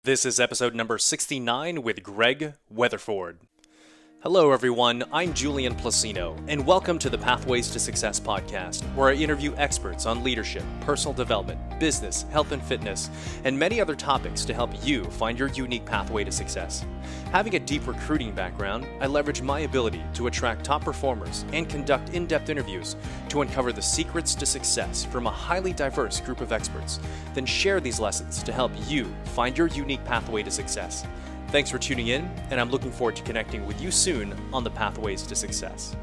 This is episode number 69 with Greg Weatherford. Hello everyone, I'm Julian Placino, and welcome to the Pathways to Success podcast, where I interview experts on leadership, personal development, business, health and fitness, and many other topics to help you find your unique pathway to success. Having a deep recruiting background, I leverage my ability to attract top performers and conduct in-depth interviews to uncover the secrets to success from a highly diverse group of experts, then share these lessons to help you find your unique pathway to success. Thanks for tuning in, and I'm looking forward to connecting with you soon on the Pathways to Success.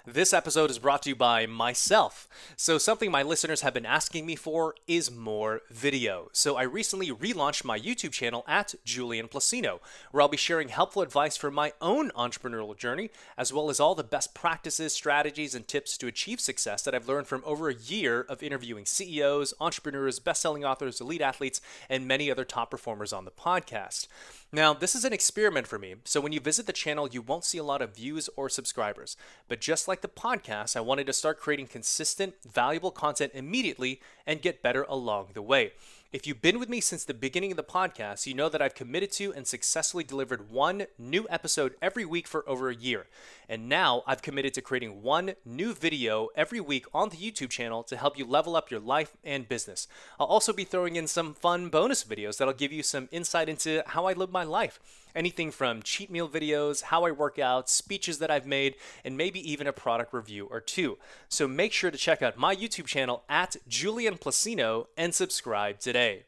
This episode is brought to you by myself. So something my listeners have been asking me for is more video. So I recently relaunched my YouTube channel at Julian Placino, where I'll be sharing helpful advice from my own entrepreneurial journey, as well as all the best practices, strategies, and tips to achieve success that I've learned from over a year of interviewing CEOs, entrepreneurs, best-selling authors, elite athletes, and many other top performers on the podcast. Now, this is an experiment for me, so when you visit the channel, you won't see a lot of views or subscribers. But just like the podcast, I wanted to start creating consistent, valuable content immediately and get better along the way. If you've been with me since the beginning of the podcast, you know that I've committed to and successfully delivered one new episode every week for over a year. And now I've committed to creating one new video every week on the YouTube channel to help you level up your life and business. I'll also be throwing in some fun bonus videos that'll give you some insight into how I live my life. Anything from cheat meal videos, how I work out, speeches that I've made, and maybe even a product review or two. So make sure to check out my YouTube channel at Julian Placino and subscribe today.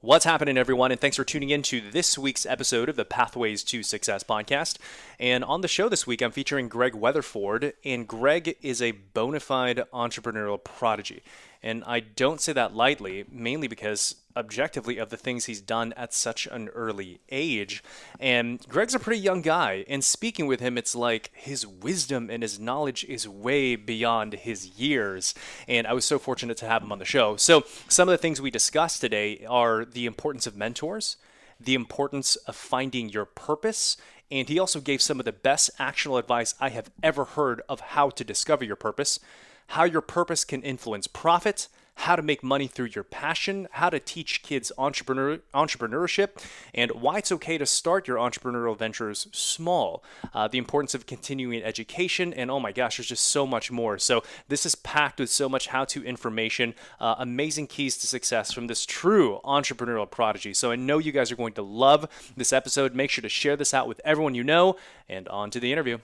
What's happening, everyone, and thanks for tuning in to this week's episode of the Pathways to Success podcast. And on the show this week, I'm featuring Greg Weatherford, and Greg is a bona fide entrepreneurial prodigy. And I don't say that lightly, mainly because objectively of the things he's done at such an early age. And Greg's a pretty young guy, and speaking with him, it's like his wisdom and his knowledge is way beyond his years. And I was so fortunate to have him on the show. So some of the things we discussed today are the importance of mentors, the importance of finding your purpose, and he also gave some of the best actionable advice I have ever heard of how to discover your purpose, how your purpose can influence profit, how to make money through your passion, how to teach kids entrepreneurship, and why it's okay to start your entrepreneurial ventures small, the importance of continuing education, and oh my gosh, there's just so much more. So this is packed with so much how-to information, amazing keys to success from this true entrepreneurial prodigy. So I know you guys are going to love this episode. Make sure to share this out with everyone you know, and on to the interview.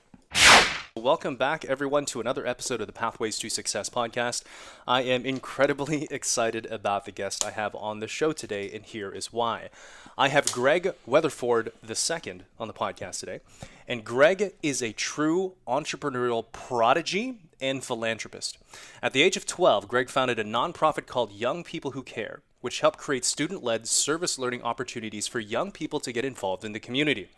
Welcome back, everyone, to another episode of the Pathways to Success podcast. I am incredibly excited about the guest I have on the show today, and here is why. I have Greg Weatherford II on the podcast today, and Greg is a true entrepreneurial prodigy and philanthropist. At the age of 12, Greg founded a nonprofit called Young People Who Care, which helped create student-led service learning opportunities for young people to get involved in the community.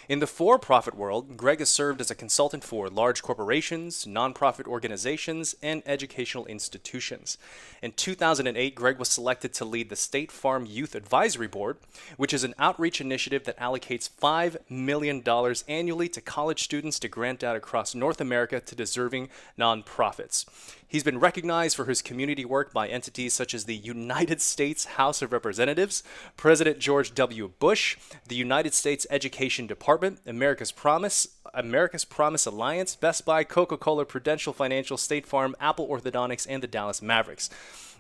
In the for-profit world, Greg has served as a consultant for large corporations, nonprofit organizations, and educational institutions. In 2008, Greg was selected to lead the State Farm Youth Advisory Board, which is an outreach initiative that allocates $5 million annually to college students to grant out across North America to deserving nonprofits. He's been recognized for his community work by entities such as the United States House of Representatives, President George W. Bush, the United States Education Department, America's Promise Alliance, Best Buy, Coca-Cola, Prudential Financial, State Farm, Apple Orthodontics, and the Dallas Mavericks.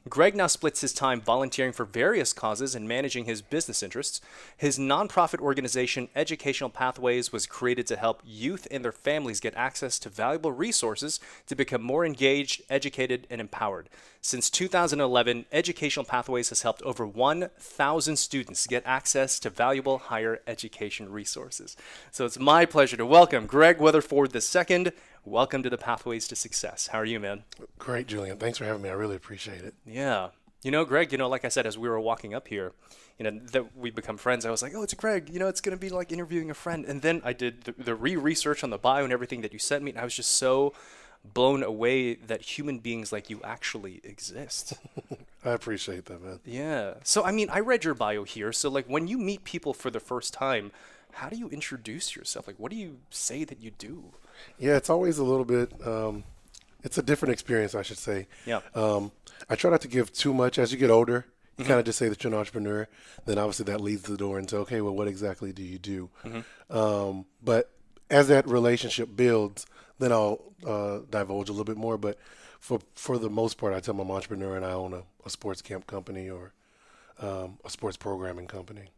Greg now splits his time volunteering for various causes and managing his business interests. His nonprofit organization, Educational Pathways, was created to help youth and their families get access to valuable resources to become more engaged, educated, and empowered. Since 2011, Educational Pathways has helped over 1,000 students get access to valuable higher education resources. So it's my pleasure to welcome Greg Weatherford II. Welcome to the Pathways to Success. How are you, man? Great, Julian. Thanks for having me. I really appreciate it. Yeah. You know, Greg, like I said, as we were walking up here, that we become friends, I was like, oh, it's Greg. It's going to be like interviewing a friend. And then I did the research on the bio and everything that you sent me, and I was just so blown away that human beings like you actually exist. I appreciate that, man. Yeah. So, I read your bio here. So, when you meet people for the first time, how do you introduce yourself? What do you say that you do? Yeah, it's always a little bit It's a different experience, I should say. Yeah. I try not to give too much. As you get older, you kind of just say that you're an entrepreneur. Then obviously that leads the door into, okay, well, what exactly do you do? But as that relationship builds, then I'll divulge a little bit more. But for the most part, I tell them I'm an entrepreneur and I own a sports camp company or a sports programming company.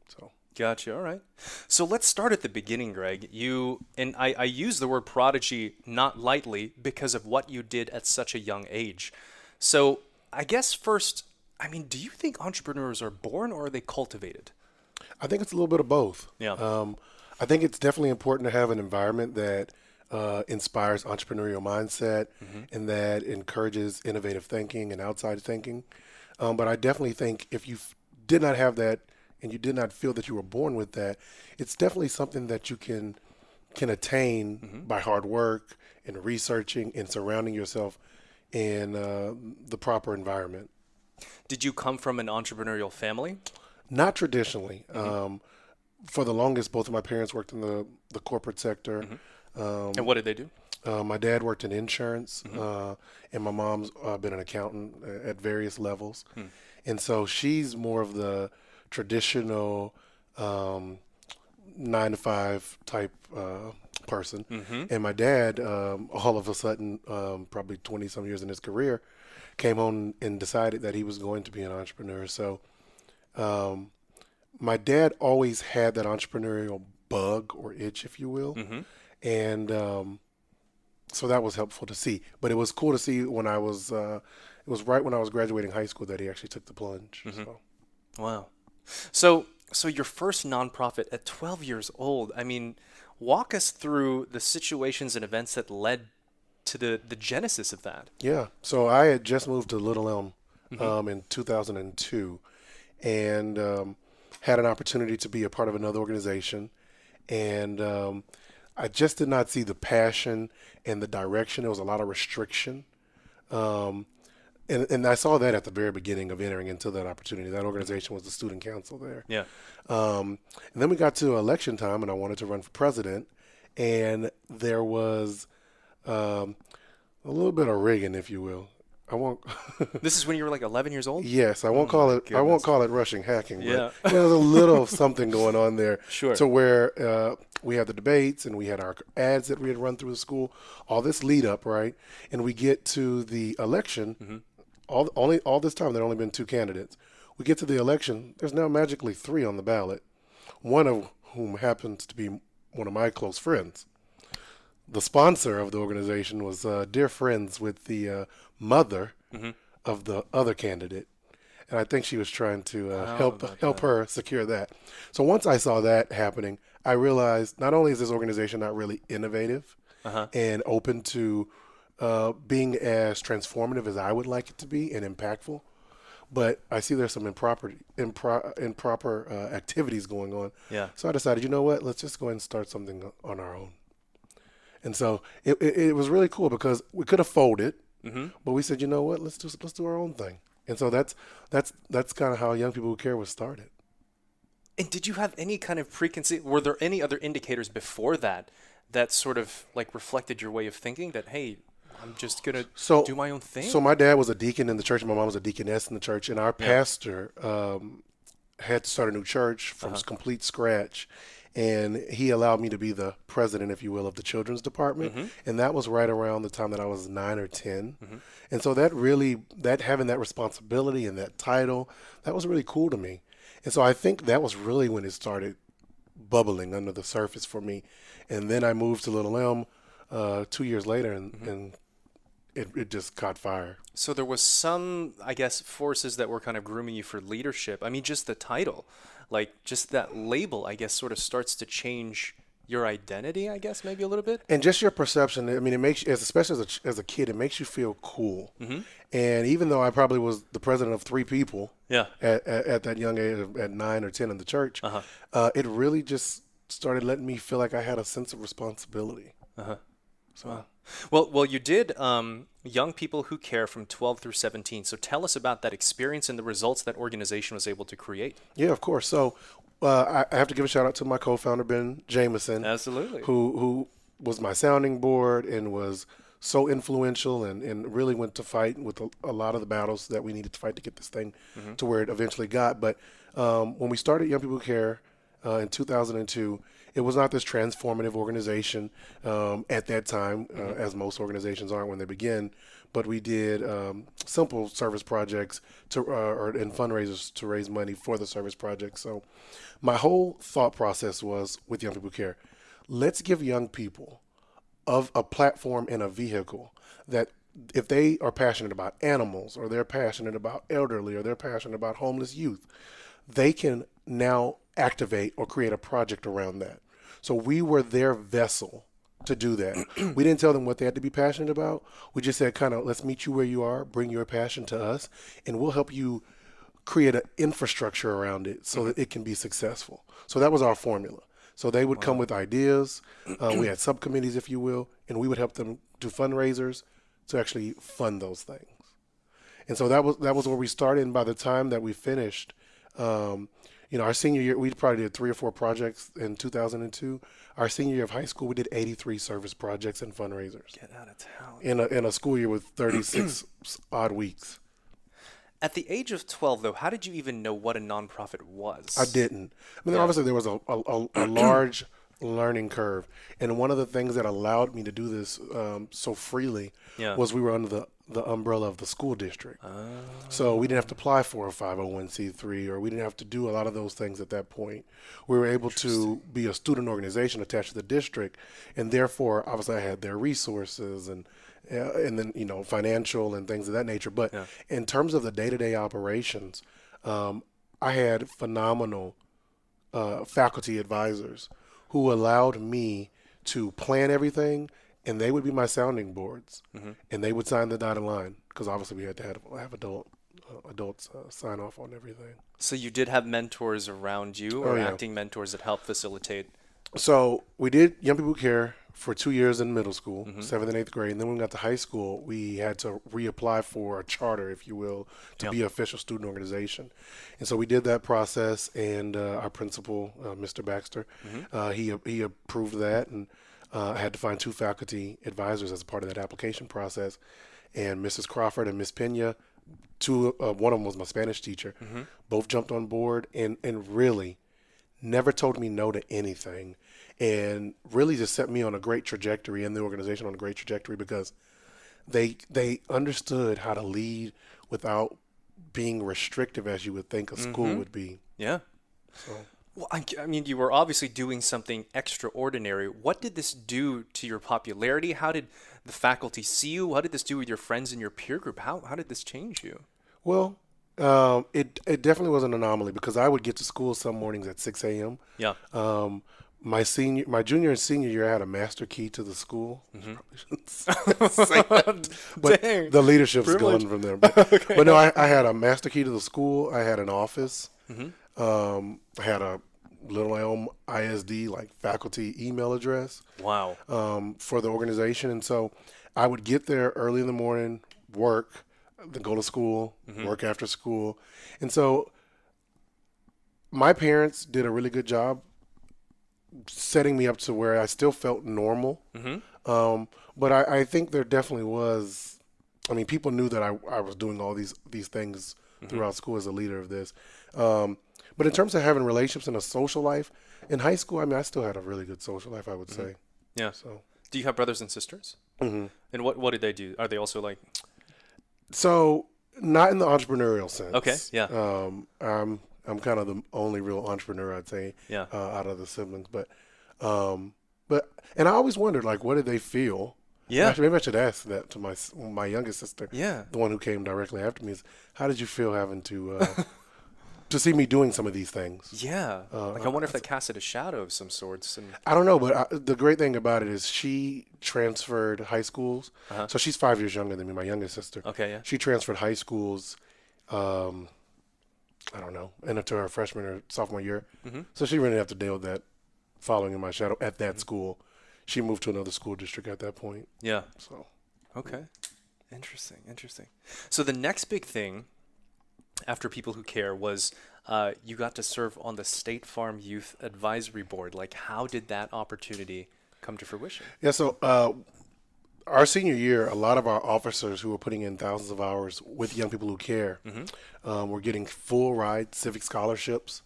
So. Gotcha. All right. So let's start at the beginning, Greg. I use the word prodigy not lightly because of what you did at such a young age. So I guess first, I mean, do you think entrepreneurs are born or are they cultivated? I think it's a little bit of both. Yeah. I think it's definitely important to have an environment that inspires entrepreneurial mindset and that encourages innovative thinking and outside thinking. But I definitely think if you did not have that and you did not feel that you were born with that, it's definitely something that you can attain by hard work and researching and surrounding yourself in the proper environment. Did you come from an entrepreneurial family? Not traditionally. For the longest, both of my parents worked in the corporate sector. And what did they do? My dad worked in insurance, and my mom's been an accountant at various levels. And so she's more of the traditional 9 to 5 type person. And my dad, all of a sudden, probably 20 some years in his career, came home and decided that he was going to be an entrepreneur. So my dad always had that entrepreneurial bug or itch, if you will. And so that was helpful to see. But it was cool to see when it was right when I was graduating high school that he actually took the plunge. So. Wow. So your first nonprofit at 12 years old, I mean, walk us through the situations and events that led to the genesis of that. Yeah. So I had just moved to Little Elm in 2002 and had an opportunity to be a part of another organization. And I just did not see the passion and the direction. There was a lot of restriction. And I saw that at the very beginning of entering into that opportunity. That organization was the student council there. Yeah. And then we got to election time, and I wanted to run for president. And there was a little bit of rigging, if you will. I won't. This is when you were like 11 years old? Yes, I won't call it. Goodness. I won't call it Russian hacking. Yeah. But there was a little something going on there. Sure. To where we had the debates and we had our ads that we had run through the school. All this lead up, right? And we get to the election. All this time there had only been 2 candidates. We get to the election. There's now magically 3 on the ballot. One of whom happens to be one of my close friends. The sponsor of the organization was dear friends with the mother of the other candidate, and I think she was trying to help her secure that. So once I saw that happening, I realized not only is this organization not really innovative and open to being as transformative as I would like it to be and impactful, but I see there's some improper activities going on. Yeah. So I decided, you know what? Let's just go ahead and start something on our own. And so it was really cool because we could have folded, but we said, you know what? Let's do our own thing. And so that's kind of how Young People Who Care was started. And did you have any kind of preconceived? Were there any other indicators before that sort of like reflected your way of thinking that, hey, I'm just gonna do my own thing? So my dad was a deacon in the church, and my mom was a deaconess in the church, and our pastor had to start a new church from complete scratch. And he allowed me to be the president, if you will, of the children's department. And that was right around the time that I was 9 or 10. And so that having that responsibility and that title, that was really cool to me. And so I think that was really when it started bubbling under the surface for me. And then I moved to Little Elm 2 years later, and it just caught fire. So there was some, I guess, forces that were kind of grooming you for leadership. I mean, just the title. Like, just that label, I guess, sort of starts to change your identity, I guess, maybe a little bit. And just your perception. I mean, it makes you, especially as a kid, it makes you feel cool. And even though I probably was the president of 3 people at that young age, at 9 or 10 in the church, it really just started letting me feel like I had a sense of responsibility. So. Well, you did Young People Who Care from 12 through 17. So tell us about that experience and the results that organization was able to create. Yeah, of course. So I have to give a shout out to my co-founder, Ben Jameson. Absolutely. Who was my sounding board and was so influential and really went to fight with a lot of the battles that we needed to fight to get this thing to where it eventually got. But when we started Young People Who Care in 2002, it was not this transformative organization at that time, as most organizations aren't when they begin. But we did simple service projects and fundraisers to raise money for the service projects. So my whole thought process was with Young People Who Care, let's give young people of a platform and a vehicle that if they are passionate about animals or they're passionate about elderly or they're passionate about homeless youth, they can now activate or create a project around that. So we were their vessel to do that. We didn't tell them what they had to be passionate about. We just said, kind of, let's meet you where you are, bring your passion to us, and we'll help you create an infrastructure around it so that it can be successful. So that was our formula. So they would come with ideas. We had subcommittees, if you will, and we would help them do fundraisers to actually fund those things. And so that was where we started. And by the time that we finished, our senior year, we probably did 3 or 4 projects in 2002. Our senior year of high school, we did 83 service projects and fundraisers. Get out of town. In a school year with 36 odd weeks. At the age of 12, though, how did you even know what a nonprofit was? I didn't. I mean, obviously there was a large learning curve. And one of the things that allowed me to do this so freely was we were under the umbrella of the school district. So we didn't have to apply for a 501c3 or we didn't have to do a lot of those things at that point. We were able to be a student organization attached to the district, and therefore, obviously, I had their resources and then, financial and things of that nature. But in terms of the day-to-day operations, I had phenomenal faculty advisors who allowed me to plan everything, and they would be my sounding boards, and they would sign the dotted line because obviously we had to have adults sign off on everything. So you did have mentors around you, or acting mentors that helped facilitate? So we did Young People Who Care for 2 years in middle school, 7th and 8th grade. And then when we got to high school, we had to reapply for a charter, if you will, to be an official student organization. And so we did that process, and our principal, Mr. Baxter, he approved that. And I had to find 2 faculty advisors as a part of that application process. And Mrs. Crawford and Miss Pena, one of them was my Spanish teacher, both jumped on board and really never told me no to anything, and really just set me on a great trajectory and the organization on a great trajectory because they understood how to lead without being restrictive as you would think a school would be. Yeah. So. Well, I mean, you were obviously doing something extraordinary. What did this do to your popularity? How did the faculty see you? What did this do with your friends in your peer group? How did this change you? Well, it definitely was an anomaly because I would get to school some mornings at 6 a.m. Yeah. My junior and senior year, I had a master key to the school. But Dang. the leadership's Privilege. gone from there. But no, I had a master key to the school. I had an office. I had my own ISD, like faculty email address. Wow. For the organization. And so I would get there early in the morning, work, then go to school, work after school. And so my parents did a really good job setting me up to where I still felt normal. But I think there definitely was, people knew that I was doing all these things throughout school as a leader of this. But in terms of having relationships and a social life, in high school, I still had a really good social life, I would say. Yeah. So. Do you have brothers and sisters? And what did they do? Are they also like? So not in the entrepreneurial sense. Okay. Yeah. I'm kind of the only real entrepreneur, I'd say, out of the siblings. But I always wondered, like, what did they feel? Yeah. Actually, maybe I should ask that to my youngest sister. Yeah. The one who came directly after me. Is how did you feel having to to see me doing some of these things? Yeah. I wonder if that casted a shadow of some sorts. And I don't know, but the great thing about it is she transferred high schools. So she's 5 years younger than me, my youngest sister. Okay. Yeah. She transferred high schools. I don't know, into her freshman or sophomore year. So she really didn't have to deal with that following in my shadow at that school. She moved to another school district at that point. Yeah. So. Okay. Interesting. So the next big thing after People Who Care was you got to serve on the State Farm Youth Advisory Board. Like, how did that opportunity come to fruition? Yeah, so our senior year, a lot of our officers who were putting in thousands of hours with young people who care were getting full ride civic scholarships.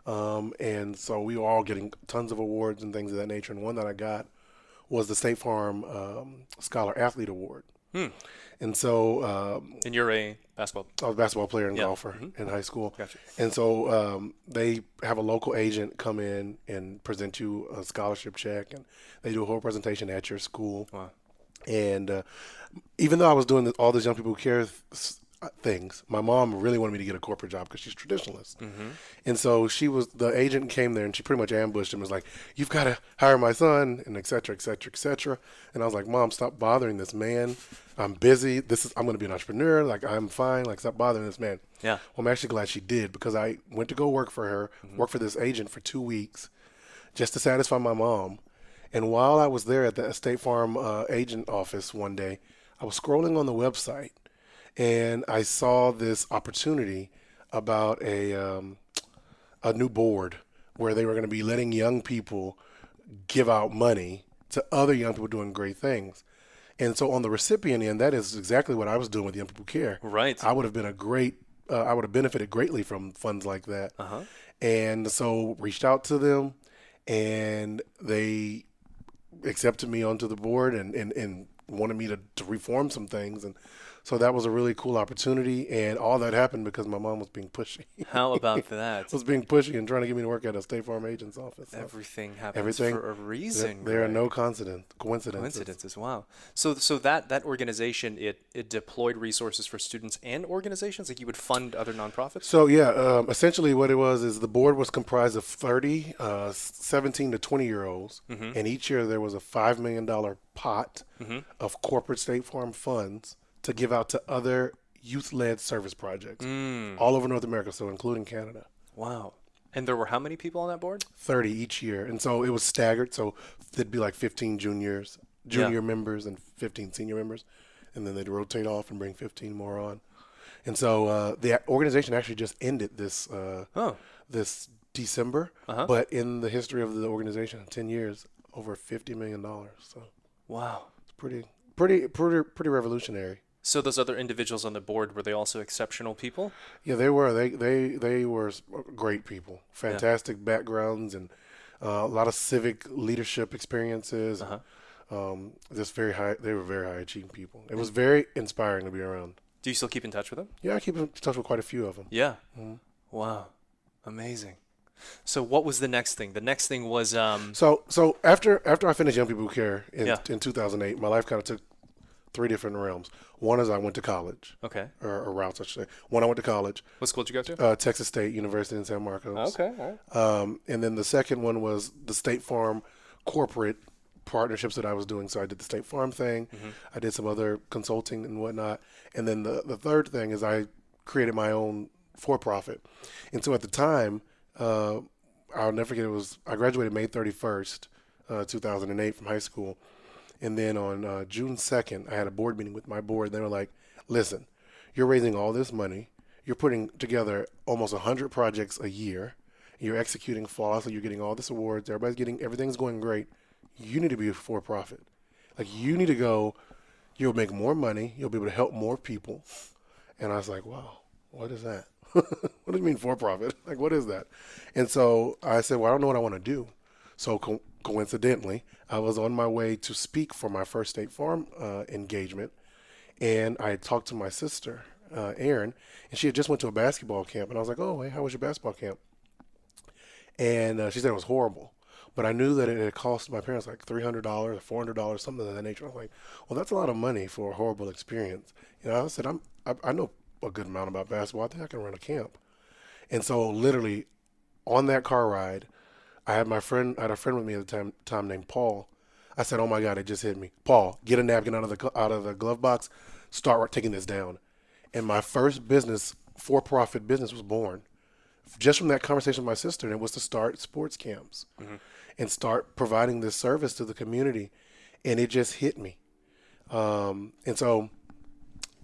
And so we were all getting tons of awards and things of that nature. And one that I got was the State Farm Scholar Athlete Award. And so And you're a basketball. I was a basketball player and golfer in high school. Gotcha. And so they have a local agent come in and present you a scholarship check, and they do a whole presentation at your school. Wow. And even though I was doing all these young people who care things, my mom really wanted me to get a corporate job because she's a traditionalist. And so the agent came there and she pretty much ambushed him and was like, "You've got to hire my son," and et cetera, et cetera, et cetera. And I was like, "Mom, stop bothering this man. I'm busy. I'm going to be an entrepreneur. Like, I'm fine. Like, stop bothering this man." Yeah. Well, I'm actually glad she did, because I went to go work for her, work for this agent for 2 weeks just to satisfy my mom. And while I was there at the State Farm agent office one day, I was scrolling on the website and I saw this opportunity about a new board where they were going to be letting young people give out money to other young people doing great things. And so on the recipient end, that is exactly what I was doing with Young People Care. Right. I would have been I would have benefited greatly from funds like that. And so reached out to them, and they accepted me onto the board and wanted me to reform some things. And so that was a really cool opportunity, and all that happened because my mom was being pushy. How about that? Was being pushy and trying to get me to work at a State Farm agent's office. So Everything happens for a reason. There are Greg. no coincidences. Coincidences. Wow. So that organization, it deployed resources for students and organizations. Like, you would fund other nonprofits. So yeah, essentially what it was is the board was comprised of 30 17 to 20-year-olds, and each year there was a $5 million pot of corporate State Farm funds to give out to other youth-led service projects all over North America, so including Canada. Wow. And there were how many people on that board? 30 each year. And so it was staggered, so there'd be like 15 junior members and 15 senior members, and then they'd rotate off and bring 15 more on. And so the organization actually just ended this December, but in the history of the organization, 10 years, over $50 million. So Wow. it's pretty revolutionary. So those other individuals on the board, were they also exceptional people? Yeah, they were. They were great people, fantastic backgrounds, and a lot of civic leadership experiences. Just very high. They were very high achieving people. It was very inspiring to be around. Do you still keep in touch with them? Yeah, I keep in touch with quite a few of them. Yeah. Wow. Amazing. So what was the next thing? The next thing was So after I finished Young People Who Care in 2008, my life kind of took 3 different realms. One is I went to college. Okay. Or routes, I should say. One, I went to college. What school did you go to? Texas State University in San Marcos. Okay. All right. And then the second one was the State Farm corporate partnerships that I was doing. So I did the State Farm thing. I did some other consulting and whatnot. And then the third thing is I created my own for-profit. And so at the time, I'll never forget, I graduated May 31st, 2008 from high school. And then on June 2nd, I had a board meeting with my board. They were like, "Listen, you're raising all this money. You're putting together almost 100 projects a year. You're executing flawlessly. You're getting all this awards. Everything's going great. You need to be a for-profit. Like, you need to go. You'll make more money. You'll be able to help more people." And I was like, "Wow, what is that? What do you mean for-profit? Like, what is that?" And so I said, "Well, I don't know what I want to do." So coincidentally, I was on my way to speak for my first State Farm engagement, and I talked to my sister, Erin, and she had just went to a basketball camp, and I was like, "Oh, hey, how was your basketball camp?" And she said it was horrible, but I knew that it had cost my parents like $300 or $400, something of that nature. I was like, "Well, that's a lot of money for a horrible experience." I said, I know a good amount about basketball. I think I can run a camp. And so literally on that car ride, I had a friend with me at the time named Paul. I said, "Oh my God, it just hit me. Paul, get a napkin out of the glove box, start taking this down." And my first for-profit business was born just from that conversation with my sister, and it was to start sports camps and start providing this service to the community. And it just hit me. And so,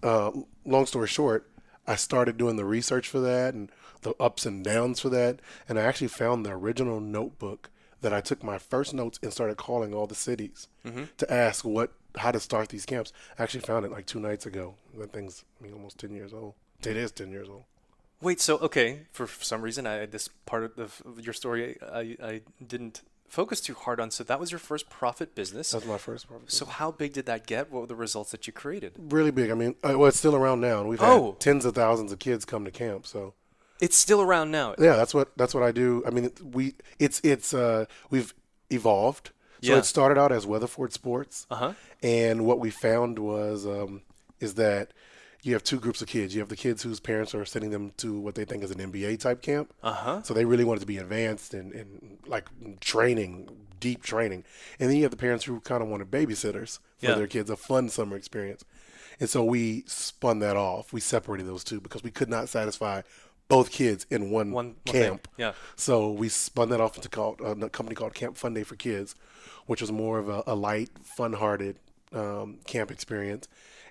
long story short, I started doing the research for that and the ups and downs for that. And I actually found the original notebook that I took my first notes and started calling all the cities to ask what how to start these camps. I actually found it like 2 nights ago. That thing's, I mean, almost 10 years old. It is 10 years old. Wait, so okay, for some reason, this part of your story I didn't focus too hard on. So that was your first profit business. That's my first profit. So how big did that get? What were the results that you created? Really big. I mean, well, it's still around now, and we've had tens of thousands of kids come to camp. So it's still around now. yeah, that's what I do. I mean, we've evolved. So it started out as Weatherford Sports, and what we found was is that you have two groups of kids. You have the kids whose parents are sending them to what they think is an MBA type camp. So they really wanted to be advanced and like training, deep training. And then you have the parents who kind of wanted babysitters for their kids, a fun summer experience. And so we spun that off. We separated those two because we could not satisfy both kids in one camp. Yeah. So we spun that off into a company called Camp Fun Day for Kids, which was more of a light, fun-hearted camp experience.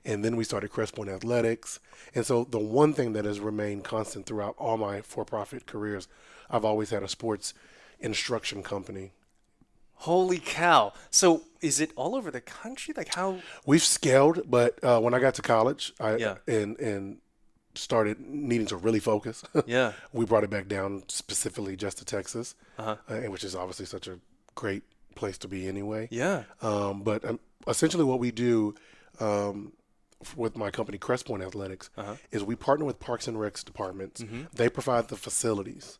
And then we started Crest Point Athletics. And so the one thing that has remained constant throughout all my for-profit careers, I've always had a sports instruction company. Holy cow. So is it all over the country? Like how? We've scaled, but when I got to college and started needing to really focus, we brought it back down specifically just to Texas, which is obviously such a great place to be anyway. Yeah. But essentially what we do with my company, Crest Point Athletics, is we partner with Parks and Recs departments. They provide the facilities,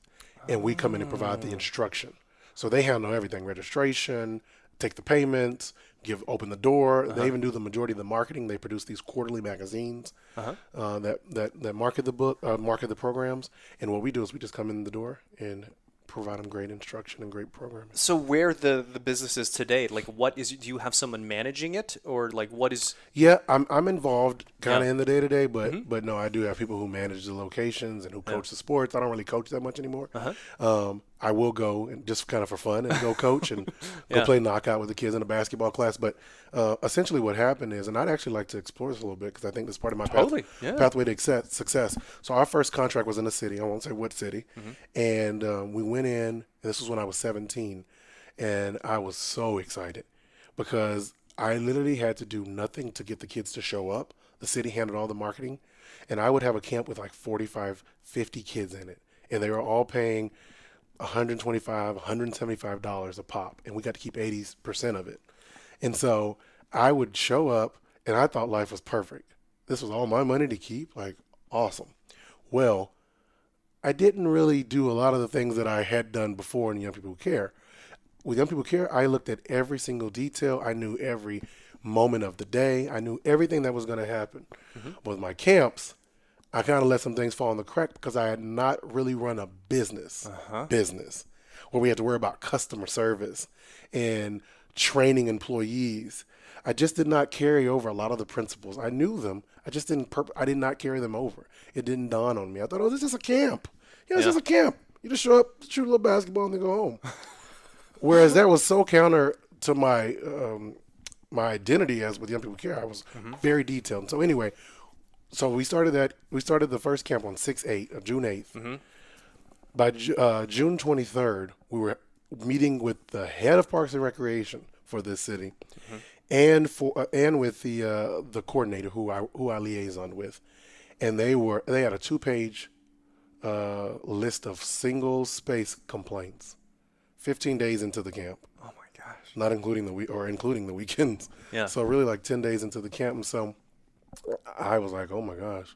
and we come in and provide the instruction. So they handle everything: registration, take the payments, open the door. They even do the majority of the marketing. They produce these quarterly magazines that market the programs. And what we do is we just come in the door and provide them great instruction and great programming. So where the business is today, like do you have someone managing it, or like what is? Yeah, I'm involved kind of in the day-to-day, but no, I do have people who manage the locations and who coach the sports. I don't really coach that much anymore. I will go and just kind of for fun and go coach and go play knockout with the kids in a basketball class. But essentially what happened is, and I'd actually like to explore this a little bit because I think this is part of my pathway to success. So our first contract was in a city. I won't say what city. And we went in, and this was when I was 17, and I was so excited because I literally had to do nothing to get the kids to show up. The city handled all the marketing, and I would have a camp with like 45, 50 kids in it, and they were all paying $125, $175 a pop, and we got to keep 80% of it. And so I would show up, and I thought life was perfect. This was all my money to keep, like awesome. Well, I didn't really do a lot of the things that I had done before in Young People Who Care. With Young People Who Care, I looked at every single detail. I knew every moment of the day. I knew everything that was going to happen. With my camps, I kind of let some things fall in the crack because I had not really run a business where we had to worry about customer service and training employees. I just did not carry over a lot of the principles. I knew them. I just I did not carry them over. It didn't dawn on me. I thought, oh, this is just a camp. Yeah, it's just a camp. You just show up, shoot a little basketball, and then go home. Whereas that was so counter to my my identity as with Young People Care. I was very detailed. And so anyway, so we started the first camp on June 8th. By June 23rd, we were meeting with the head of Parks and Recreation for this city, and with the coordinator who I liaisoned with, and they had a 2-page list of single space complaints. 15 days into the camp. Oh my gosh! Not including including the weekends. Yeah. So really, like 10 days into the camp, and so I was like, oh my gosh.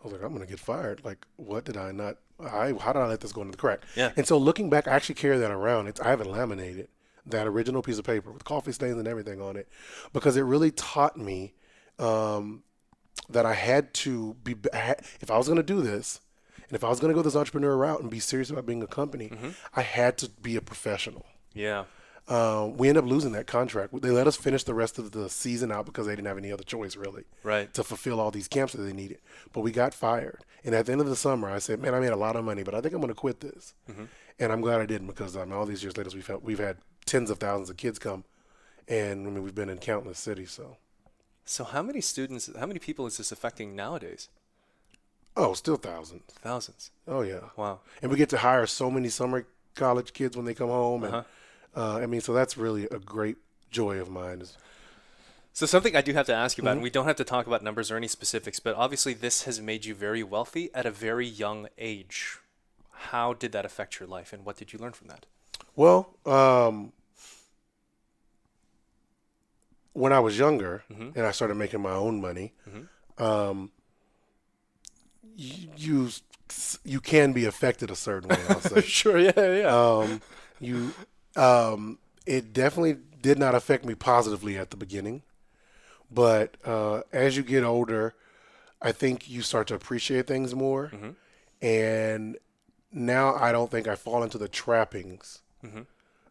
I was like, I'm gonna get fired. Like, what did I not? How did I let this go into the crack? Yeah. And so looking back, I actually carry that around. I haven't laminated that original piece of paper with coffee stains and everything on it, because it really taught me that I had to be. If I was gonna do this, and if I was gonna go this entrepreneurial route and be serious about being a company, I had to be a professional. Yeah. We ended up losing that contract. They let us finish the rest of the season out because they didn't have any other choice, really, to fulfill all these camps that they needed. But we got fired. And at the end of the summer, I said, man, I made a lot of money, but I think I'm going to quit this. And I'm glad I didn't, because all these years later, we've had tens of thousands of kids come. And I mean, we've been in countless cities. So how many people is this affecting nowadays? Oh, still thousands. Thousands. Oh, yeah. Wow. And we get to hire so many summer college kids when they come home. And I mean, so that's really a great joy of mine. So something I do have to ask you about, and we don't have to talk about numbers or any specifics, but obviously this has made you very wealthy at a very young age. How did that affect your life, and what did you learn from that? Well, when I was younger and I started making my own money, you can be affected a certain way, I'll say. Sure, It definitely did not affect me positively at the beginning. But as you get older, I think you start to appreciate things more. And now I don't think I fall into the trappings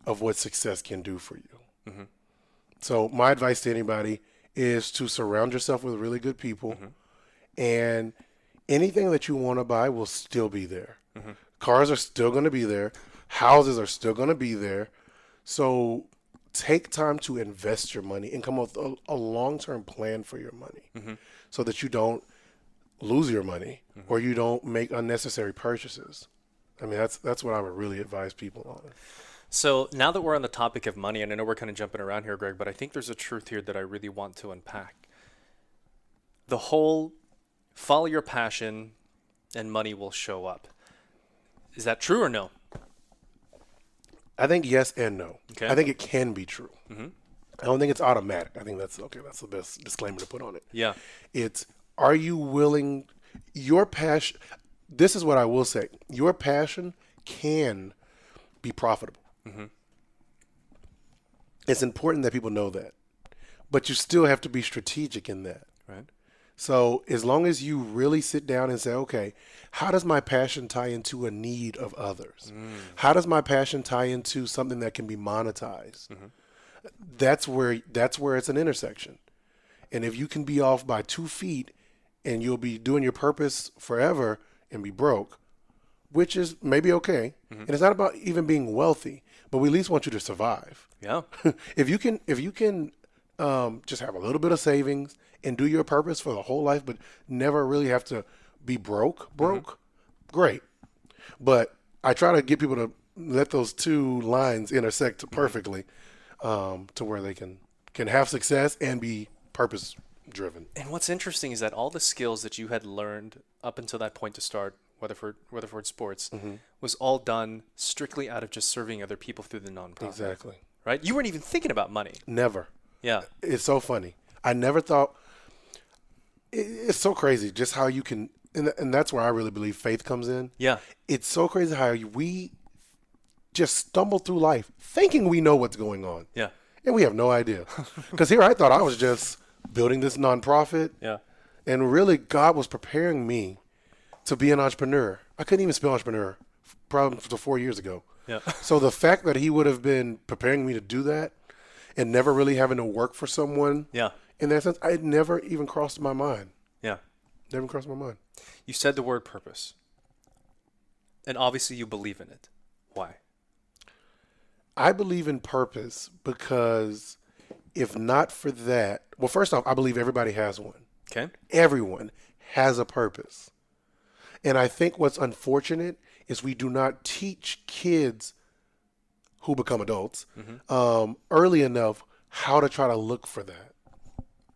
of what success can do for you. So my advice to anybody is to surround yourself with really good people. And anything that you want to buy will still be there. Cars are still going to be there. Houses are still going to be there. So take time to invest your money and come up with a long-term plan for your money so that you don't lose your money or you don't make unnecessary purchases. I mean, that's what I would really advise people on. So now that we're on the topic of money, and I know we're kind of jumping around here, Greg, but I think there's a truth here that I really want to unpack. The whole follow your passion and money will show up. Is that true or no? I think yes and no. Okay. I think it can be true. I don't think it's automatic. I think that's okay. That's the best disclaimer to put on it. Yeah. It's, are you willing, your passion, this is what I will say. Your passion can be profitable. It's important that people know that. But you still have to be strategic in that. Right. So as long as you really sit down and say, okay, how does my passion tie into a need of others? How does my passion tie into something that can be monetized? That's where it's an intersection. And if you can be off by 2 feet and you'll be doing your purpose forever and be broke, which is maybe okay. And it's not about even being wealthy, but we at least want you to survive. Yeah. If you can just have a little bit of savings and do your purpose for the whole life, but never really have to be broke, great. But I try to get people to let those two lines intersect perfectly to where they can have success and be purpose driven. And what's interesting is that all the skills that you had learned up until that point to start Weatherford Sports was all done strictly out of just serving other people through the nonprofit. Exactly. Right? You weren't even thinking about money. Never. Yeah. It's so funny. I never thought. It's so crazy just how you can, and that's where I really believe faith comes in. Yeah. It's so crazy how we just stumble through life thinking we know what's going on. Yeah. And we have no idea. Because here I thought I was just building this nonprofit. Yeah. And really God was preparing me to be an entrepreneur. I couldn't even spell entrepreneur probably 4 years ago. Yeah. So the fact that he would have been preparing me to do that and never really having to work for someone. Yeah. In that sense, it never even crossed my mind. Yeah. Never crossed my mind. You said the word purpose. And obviously you believe in it. Why? I believe in purpose because if not for that, well, first off, I believe everybody has one. Okay. Everyone has a purpose. And I think what's unfortunate is we do not teach kids who become adults early enough how to try to look for that.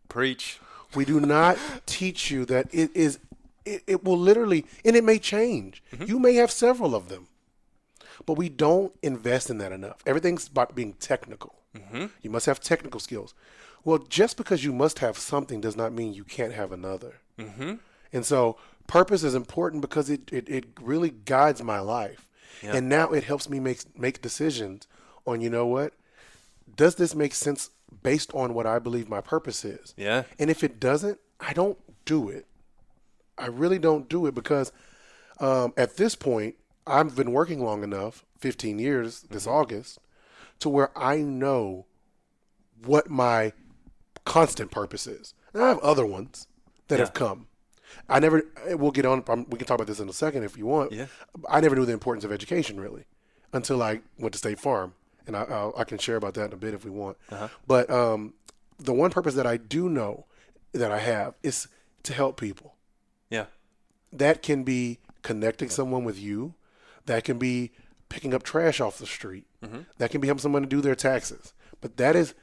Preach. We do not teach you that it will literally, and it may change. You may have several of them, but we don't invest in that enough. Everything's about being technical. You must have technical skills. Well, just because you must have something does not mean you can't have another. And so purpose is important because it really guides my life. Yeah. And now it helps me make decisions on, you know what, does this make sense based on what I believe my purpose is? Yeah. And if it doesn't, I don't do it. I really don't do it because at this point, I've been working long enough, 15 years this August, to where I know what my constant purpose is. And I have other ones that have come. We'll get on, we can talk about this in a second if you want. Yeah. I never knew the importance of education really until I went to State Farm. And I can share about that in a bit if we want. But the one purpose that I do know that I have is to help people. Yeah. That can be connecting someone with you. That can be picking up trash off the street. That can be helping someone to do their taxes. But that is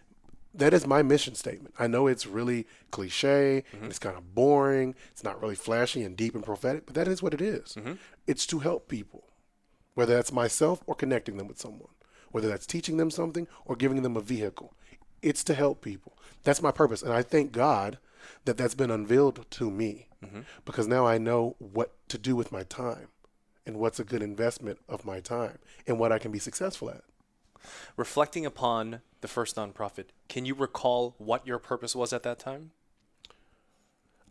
that is my mission statement. I know it's really cliche and it's kind of boring. It's not really flashy and deep and prophetic, but that is what it is. It's to help people, whether that's myself or connecting them with someone, whether that's teaching them something or giving them a vehicle. It's to help people. That's my purpose. And I thank God that that's been unveiled to me because now I know what to do with my time and what's a good investment of my time and what I can be successful at. Reflecting upon the first nonprofit, can you recall what your purpose was at that time?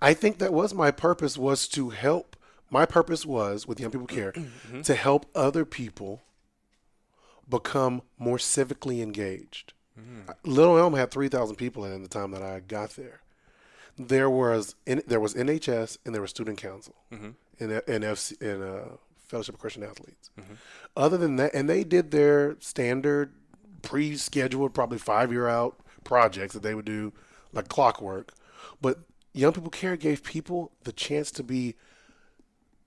I think that was my purpose, was to help. My purpose was, with Young People Care, to help other people become more civically engaged. Little Elm had 3,000 people in it at the time that I got there. There was NHS and there was Student Council and Fellowship of Christian Athletes. Other than that, and they did their standard pre-scheduled, probably 5-year out projects that they would do like clockwork. But Young People Care gave people the chance to be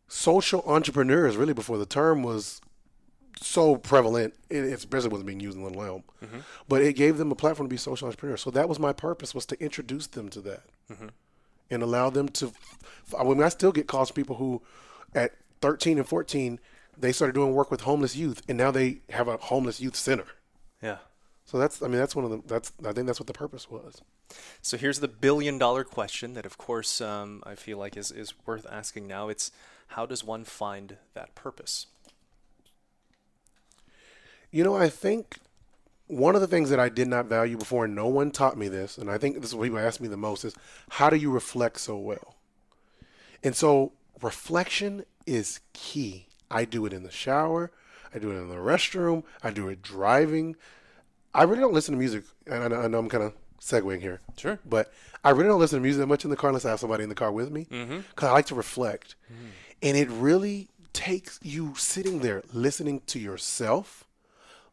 social entrepreneurs, really, before the term was so prevalent. It especially wasn't being used in Little Elm. But it gave them a platform to be social entrepreneurs. So that was my purpose, was to introduce them to that and allow them to. I mean, I still get calls from people who at 13 and 14, they started doing work with homeless youth, and now they have a homeless youth center. Yeah. So that's one of the, I think that's what the purpose was. So here's the billion-dollar question that, of course, I feel like is worth asking now. It's, how does one find that purpose? You know, I think one of the things that I did not value before, and no one taught me this, and I think this is what people ask me the most, is how do you reflect so well? And so reflection is key. I do it in the shower. I do it in the restroom. I do it driving. I really don't listen to music, and I know I'm kind of segueing here. Sure. But I really don't listen to music that much in the car unless I have somebody in the car with me, because I like to reflect. And it really takes you sitting there listening to yourself,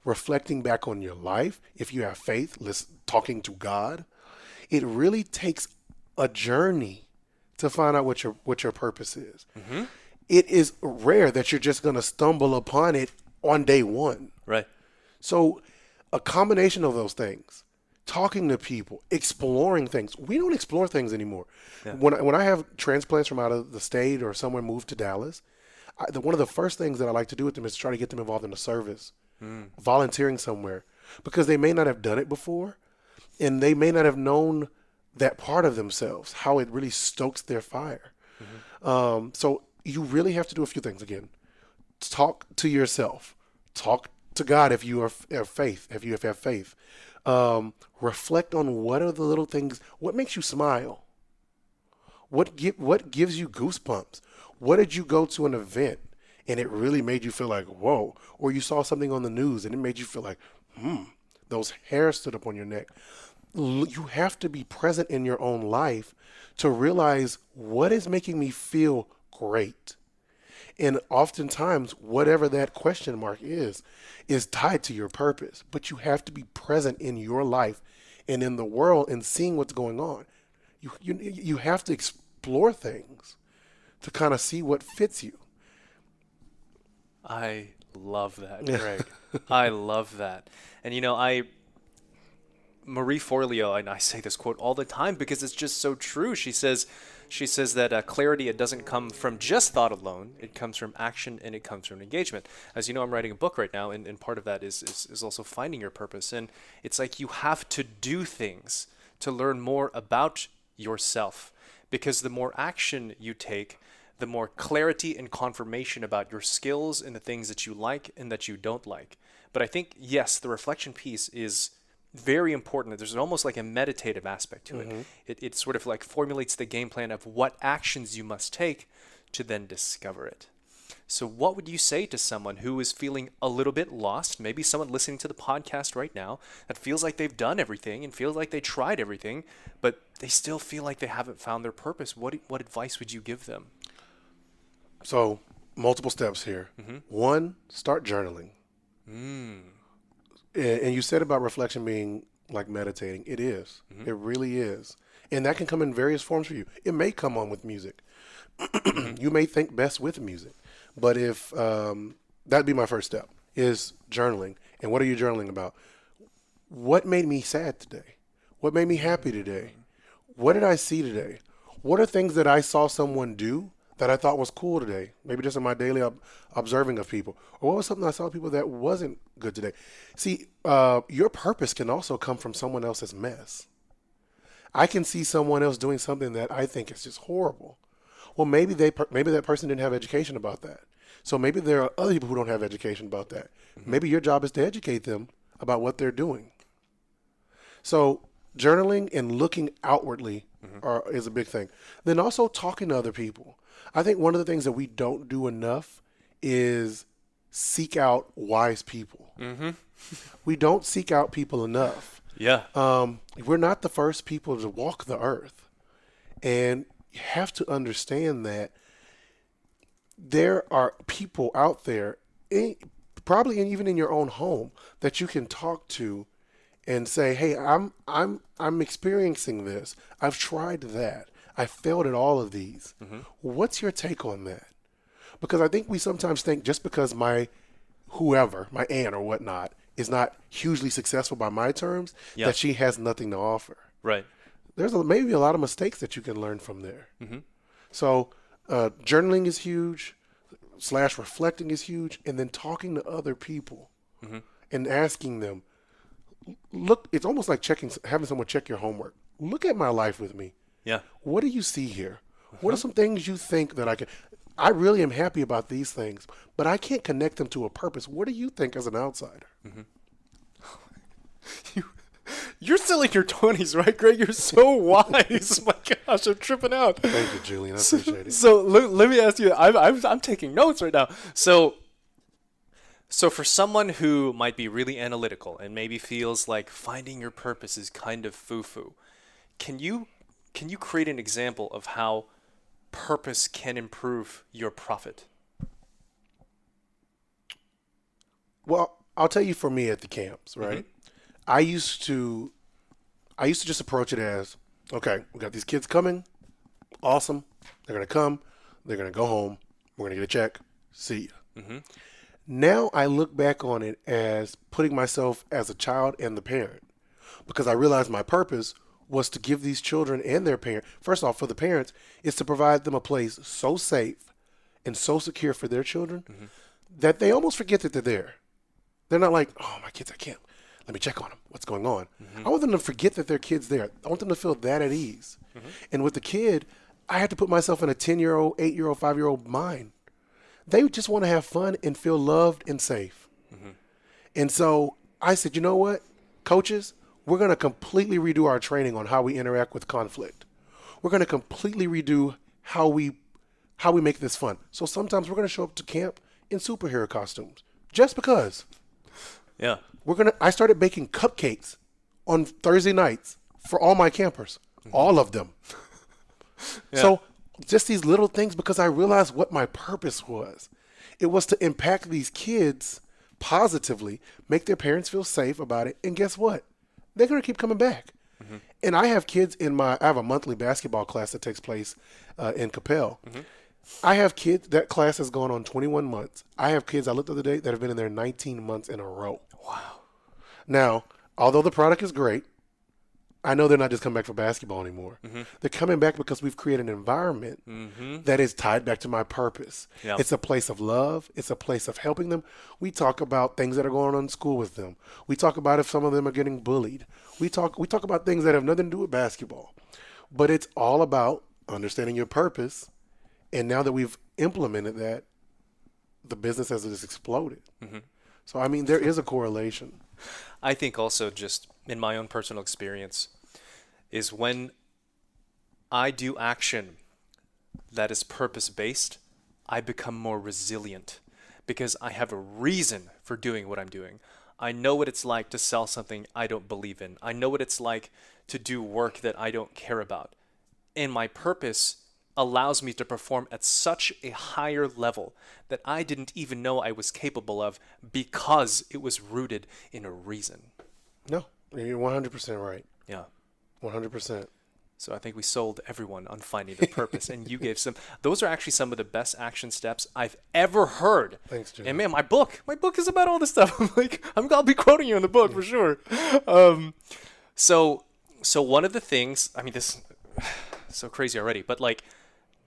reflecting back on your life. If you have faith, talking to God. It really takes a journey to find out what your purpose is. It is rare that you're just going to stumble upon it on day one. Right. So a combination of those things, talking to people, exploring things. We don't explore things anymore. Yeah. When I have transplants from out of the state or somewhere moved to Dallas, one of the first things that I like to do with them is try to get them involved in a service, volunteering somewhere, because they may not have done it before, and they may not have known that part of themselves, how it really stokes their fire. So you really have to do a few things. Again, talk to yourself, talk to God if you have faith, if you have faith. Reflect on what are the little things, what makes you smile, what gives you goosebumps. What did you go to an event and it really made you feel like, whoa, or you saw something on the news and it made you feel like, those hairs stood up on your neck. You have to be present in your own life to realize what is making me feel great. And oftentimes, whatever that question mark is tied to your purpose. But you have to be present in your life and in the world and seeing what's going on. You have to explore things to kind of see what fits you. I love that, Greg. I love that. And, Marie Forleo, and I say this quote all the time because it's just so true. She says that clarity, it doesn't come from just thought alone. It comes from action and it comes from engagement. As you know, I'm writing a book right now, and part of that is also finding your purpose. And it's like you have to do things to learn more about yourself, because the more action you take, the more clarity and confirmation about your skills and the things that you like and that you don't like. But I think, yes, the reflection piece is very important. There's almost like a meditative aspect to it. It sort of like formulates the game plan of what actions you must take to then discover it. So what would you say to someone who is feeling a little bit lost, maybe someone listening to the podcast right now that feels like they've done everything and feels like they tried everything, but they still feel like they haven't found their purpose? What advice would you give them? So multiple steps here. One, start journaling. And you said about reflection being like meditating. It is. It really is. And that can come in various forms for you. It may come on with music. You may think best with music. But if that'd be my first step, is journaling. And what are you journaling about? What made me sad today? What made me happy today? What did I see today? What are things that I saw someone do that I thought was cool today? Maybe just in my daily observing of people. Or what was something I saw people that wasn't good today? See, your purpose can also come from someone else's mess. I can see someone else doing something that I think is just horrible. Well, maybe that person didn't have education about that. So maybe there are other people who don't have education about that. Maybe your job is to educate them about what they're doing. So journaling and looking outwardly is a big thing. Then also talking to other people. I think one of the things that we don't do enough is seek out wise people. We don't seek out people enough. Yeah. We're not the first people to walk the earth. And you have to understand that there are people out there, probably even in your own home, that you can talk to and say, hey, I'm experiencing this. I've tried that. I failed at all of these. What's your take on that? Because I think we sometimes think just because my aunt or whatnot, is not hugely successful by my terms, that she has nothing to offer. Right. There's maybe a lot of mistakes that you can learn from there. So journaling is huge, / reflecting is huge, and then talking to other people and asking them, look, it's almost like having someone check your homework. Look at my life with me. Yeah. What do you see here? What are some things you think that I really am happy about these things, but I can't connect them to a purpose. What do you think as an outsider? You're still in your 20s, right, Greg? You're so wise. My gosh, I'm tripping out. Thank you, Julian. I appreciate it. So let me ask you, I'm taking notes right now. So for someone who might be really analytical and maybe feels like finding your purpose is kind of foo-foo, can you create an example of how purpose can improve your profit? Well, I'll tell you for me at the camps, right? I used to just approach it as, okay, we got these kids coming. Awesome. They're going to come. They're going to go home. We're going to get a check. See ya. Now I look back on it as putting myself as a child and the parent, because I realized my purpose was to give these children and their parent, first off, for the parents, is to provide them a place so safe and so secure for their children that they almost forget that they're there. They're not like, oh, my kids, I can't. Let me check on them. What's going on? I want them to forget that their kid's there. I want them to feel that at ease. And with the kid, I had to put myself in a 10-year-old, 8-year-old, 5-year-old mind. They just want to have fun and feel loved and safe. And so I said, you know what, coaches, we're going to completely redo our training on how we interact with conflict. We're going to completely redo how we make this fun. So sometimes we're going to show up to camp in superhero costumes just because. Yeah. I started baking cupcakes on Thursday nights for all my campers, all of them. So just these little things, because I realized what my purpose was. It was to impact these kids positively, make their parents feel safe about it. And guess what? They're going to keep coming back. And I have kids I have a monthly basketball class that takes place in Capel. I have kids, that class has gone on 21 months. I have kids, I looked the other day, that have been in there 19 months in a row. Wow. Now, although the product is great, I know they're not just coming back for basketball anymore. They're coming back because we've created an environment that is tied back to my purpose. Yep. It's a place of love. It's a place of helping them. We talk about things that are going on in school with them. We talk about if some of them are getting bullied. We talk about things that have nothing to do with basketball. But it's all about understanding your purpose. And now that we've implemented that, the business has just exploded. So, I mean, there is a correlation. I think also, just in my own personal experience, is when I do action that is purpose-based, I become more resilient because I have a reason for doing what I'm doing. I know what it's like to sell something I don't believe in. I know what it's like to do work that I don't care about. And my purpose allows me to perform at such a higher level that I didn't even know I was capable of because it was rooted in a reason. No, you're 100% right. Yeah. 100%. So I think we sold everyone on finding their purpose, and you gave those are actually some of the best action steps I've ever heard. Thanks, Jim. And man, my book is about all this stuff. I'll be quoting you in the book for sure. So So one of the things, I mean, this is so crazy already, but like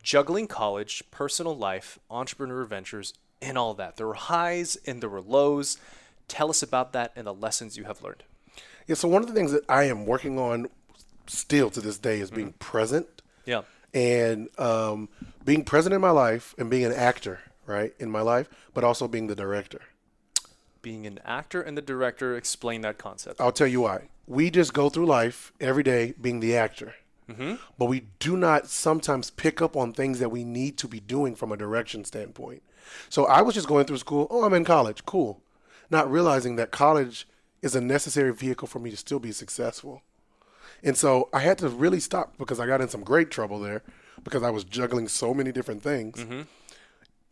juggling college, personal life, entrepreneur ventures, and all that. There were highs and there were lows. Tell us about that and the lessons you have learned. Yeah, so one of the things that I am working on still to this day is being present Yeah. and being present in my life and being an actor, right, in my life, but also being the director. Being an actor and the director, explain that concept. I'll tell you why. We just go through life every day being the actor, but we do not sometimes pick up on things that we need to be doing from a direction standpoint. So I was just going through school. Oh, I'm in college. Cool. Not realizing that college is a necessary vehicle for me to still be successful. And so I had to really stop because I got in some great trouble there because I was juggling so many different things.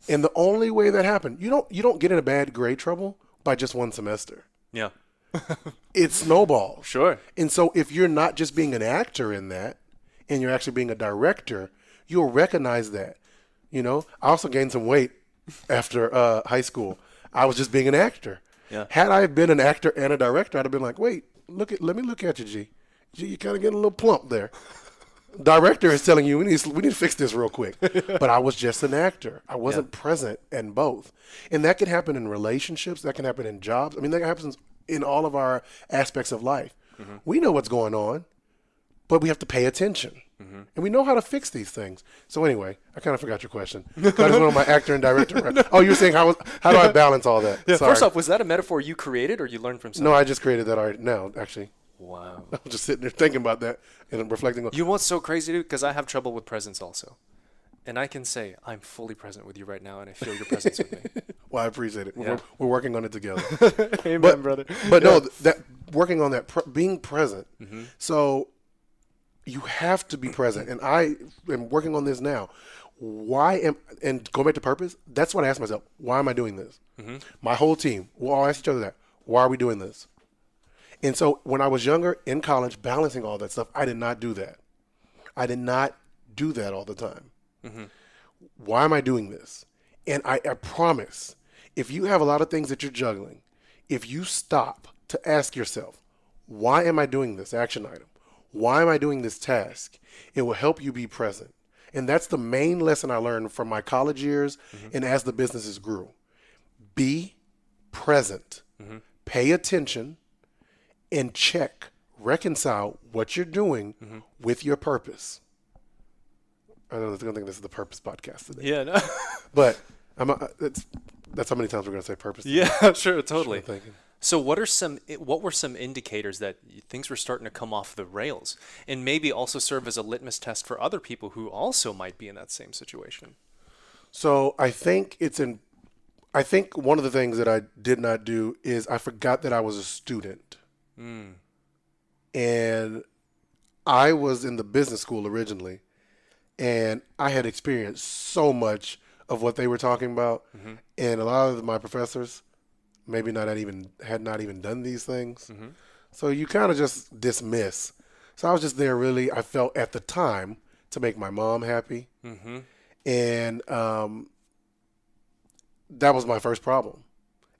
And the only way that happened, you don't get in a bad grade trouble by just one semester. Yeah. It snowballs. Sure. And so if you're not just being an actor in that and you're actually being a director, you'll recognize that. You know, I also gained some weight after high school. I was just being an actor. Yeah. Had I been an actor and a director, I'd have been like, wait, let me look at you, G. You're kind of getting a little plump there. Director is telling you we need to fix this real quick. But I was just an actor. I wasn't present in both. And that can happen in relationships. That can happen in jobs. I mean, that happens in all of our aspects of life. We know what's going on, but we have to pay attention. And we know how to fix these things. So anyway, I kind of forgot your question. I just went on my actor and director. Right? Oh, you were saying how do I balance all that? Yeah. Sorry. First off, was that a metaphor you created or you learned from someone? No, I just created that art now, actually. Wow. I was just sitting there thinking about that and reflecting on. You know what's so crazy, dude? Because I have trouble with presence also. And I can say I'm fully present with you right now and I feel your presence with me. Well, I appreciate it. Yeah. We're working on it together. Amen, brother. But no, that working on that, being present. So you have to be present. And I am working on this now. And go back to purpose, that's what I ask myself. Why am I doing this? My whole team, we'll all ask each other that. Why are we doing this? And so when I was younger in college, balancing all that stuff, I did not do that. I did not do that all the time. Why am I doing this? And I promise, if you have a lot of things that you're juggling, if you stop to ask yourself, why am I doing this action item? Why am I doing this task? It will help you be present. And that's the main lesson I learned from my college years and as the businesses grew. Be present. Pay attention and reconcile what you're doing with your purpose. I don't think this is the purpose podcast today. Yeah, no. But that's how many times we're going to say purpose today. Yeah, sure, totally. Sure thinking. So what were some indicators that things were starting to come off the rails and maybe also serve as a litmus test for other people who also might be in that same situation? So I think I think one of the things that I did not do is I forgot that I was a student. And I was in the business school originally, and I had experienced so much of what they were talking about, and a lot of my professors maybe had not even done these things. So you kind of just dismiss. So I was just there really, I felt at the time, to make my mom happy. And that was my first problem,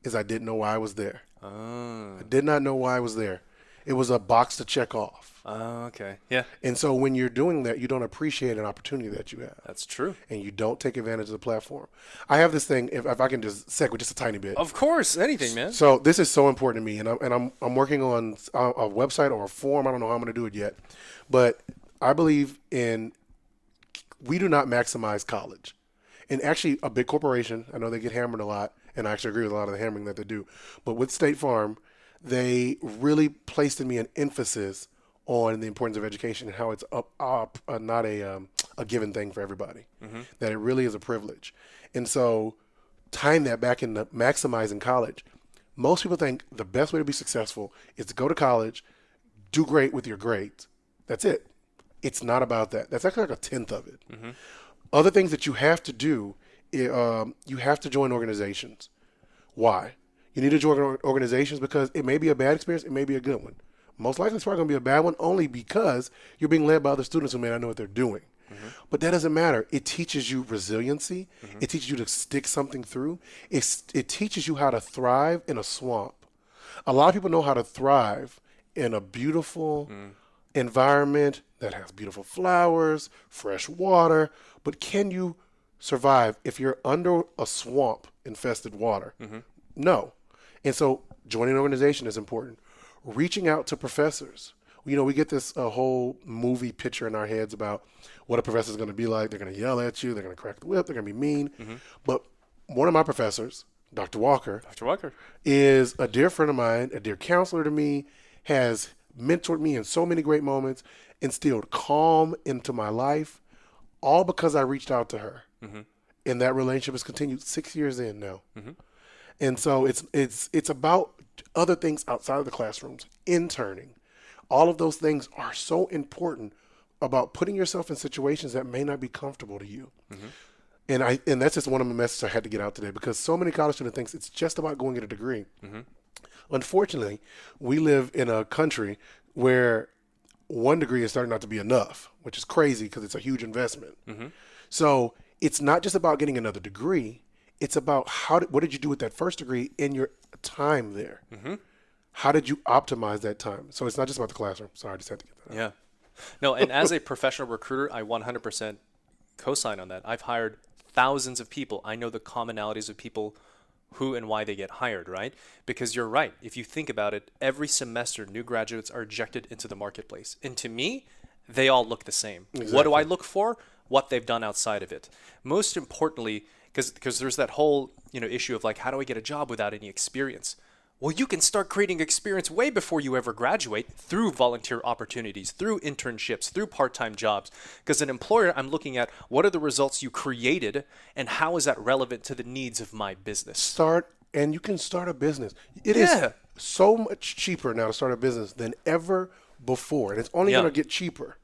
is I didn't know why I was there. I did not know why I was there. It was a box to check off. Oh, okay. Yeah. And so when you're doing that, you don't appreciate an opportunity that you have. That's true. And you don't take advantage of the platform. I have this thing, if I can just segue just a tiny bit. Of course, anything, man. So this is so important to me, and I'm working on a website or a form. I don't know how I'm going to do it yet. But I believe we do not maximize college. And actually, a big corporation, I know they get hammered a lot, and I actually agree with a lot of the hammering that they do. But with State Farm, they really placed in me an emphasis on the importance of education and how it's not a given thing for everybody, that it really is a privilege. And so tying that back into maximizing college, most people think the best way to be successful is to go to college, do great with your grades. That's it. It's not about that. That's actually like a tenth of it. Other things that you have to do, you have to join organizations. Why? You need to join organizations because it may be a bad experience, it may be a good one. Most likely it's probably going to be a bad one only because you're being led by other students who may not know what they're doing. But that doesn't matter. It teaches you resiliency. It teaches you to stick something through. It teaches you how to thrive in a swamp. A lot of people know how to thrive in a beautiful, environment that has beautiful flowers, fresh water, but can you survive if you're under a swamp infested water? No. And so joining an organization is important. Reaching out to professors. We get this whole movie picture in our heads about what a professor is going to be like. They're going to yell at you. They're going to crack the whip. They're going to be mean. But one of my professors, Dr. Walker, is a dear friend of mine, a dear counselor to me, has mentored me in so many great moments, instilled calm into my life, all because I reached out to her. And that relationship has continued 6 years in now. And so it's about other things outside of the classrooms, interning. All of those things are so important about putting yourself in situations that may not be comfortable to you. And that's just one of the messages I had to get out today, because so many college students think it's just about going get a degree. Unfortunately, we live in a country where one degree is starting not to be enough, which is crazy because it's a huge investment. So it's not just about getting another degree. It's about what did you do with that first degree in your time there? How did you optimize that time? So it's not just about the classroom. Sorry, I just had to get that out. Yeah. No, and as a professional recruiter, I 100% co-sign on that. I've hired thousands of people. I know the commonalities of people, who and why they get hired, right? Because you're right. If you think about it, every semester, new graduates are ejected into the marketplace. And to me, they all look the same. Exactly. What do I look for? What they've done outside of it. Most importantly, because there's that whole issue of like, how do I get a job without any experience? Well, you can start creating experience way before you ever graduate through volunteer opportunities, through internships, through part-time jobs. Because an employer, I'm looking at what are the results you created and how is that relevant to the needs of my business? And you can start a business. It is so much cheaper now to start a business than ever before. And it's only going to get cheaper.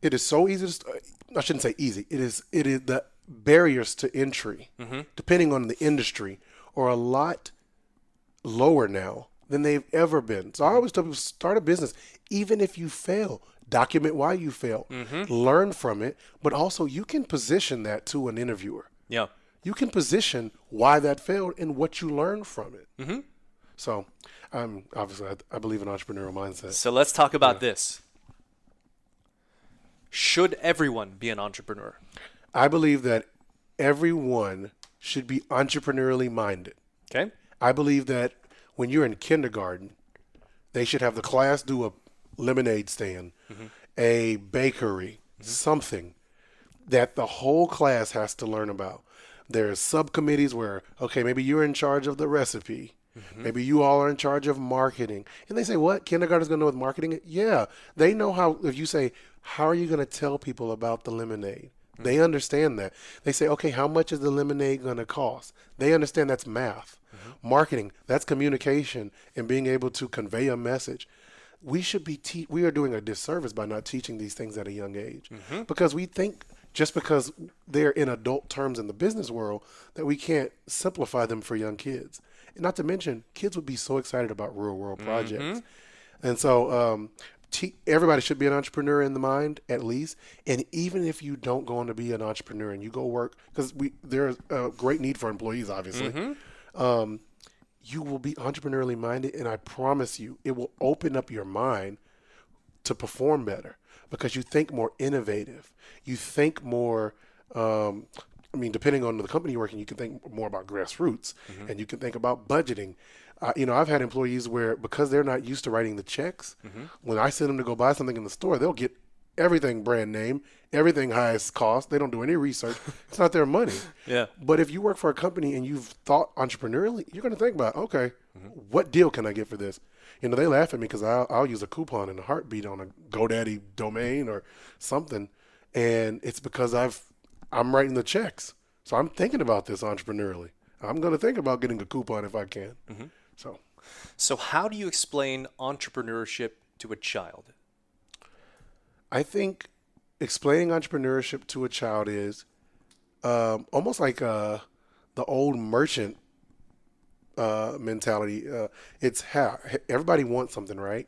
It is so easy I shouldn't say easy. It is the barriers to entry, depending on the industry, are a lot lower now than they've ever been. So I always tell people, start a business. Even if you fail, document why you failed, learn from it, but also you can position that to an interviewer. Yeah. You can position why that failed and what you learned from it. So obviously I believe in entrepreneurial mindset. So let's talk about this. Should everyone be an entrepreneur? I believe that everyone should be entrepreneurially minded. Okay. I believe that when you're in kindergarten, they should have the class do a lemonade stand, a bakery, something that the whole class has to learn about. There's subcommittees where, okay, maybe you're in charge of the recipe. Maybe you all are in charge of marketing. And they say, what? Kindergarten's going to know what marketing is? Yeah. They know how, if you say, how are you going to tell people about the lemonade? They understand that. They say, okay, how much is the lemonade going to cost? They understand that's math. Marketing, that's communication and being able to convey a message. We should be we are doing a disservice by not teaching these things at a young age, because we think just because they're in adult terms in the business world that we can't simplify them for young kids. And not to mention, kids would be so excited about real world projects. And so everybody should be an entrepreneur in the mind, at least. And even if you don't go on to be an entrepreneur and you go work, because there's a great need for employees, obviously. You will be entrepreneurially minded, and I promise you, it will open up your mind to perform better because you think more innovative. You think more, depending on the company you're working, you can think more about grassroots, and you can think about budgeting. I've had employees where, because they're not used to writing the checks, when I send them to go buy something in the store, they'll get everything brand name, everything highest cost. They don't do any research. It's not their money. Yeah. But if you work for a company and you've thought entrepreneurially, you're going to think about, okay, what deal can I get for this? They laugh at me because I'll use a coupon in a heartbeat on a GoDaddy domain or something, and it's because I'm writing the checks. So I'm thinking about this entrepreneurially. I'm going to think about getting a coupon if I can. So how do you explain entrepreneurship to a child? I think explaining entrepreneurship to a child is almost like the old merchant mentality. It's how everybody wants something, right?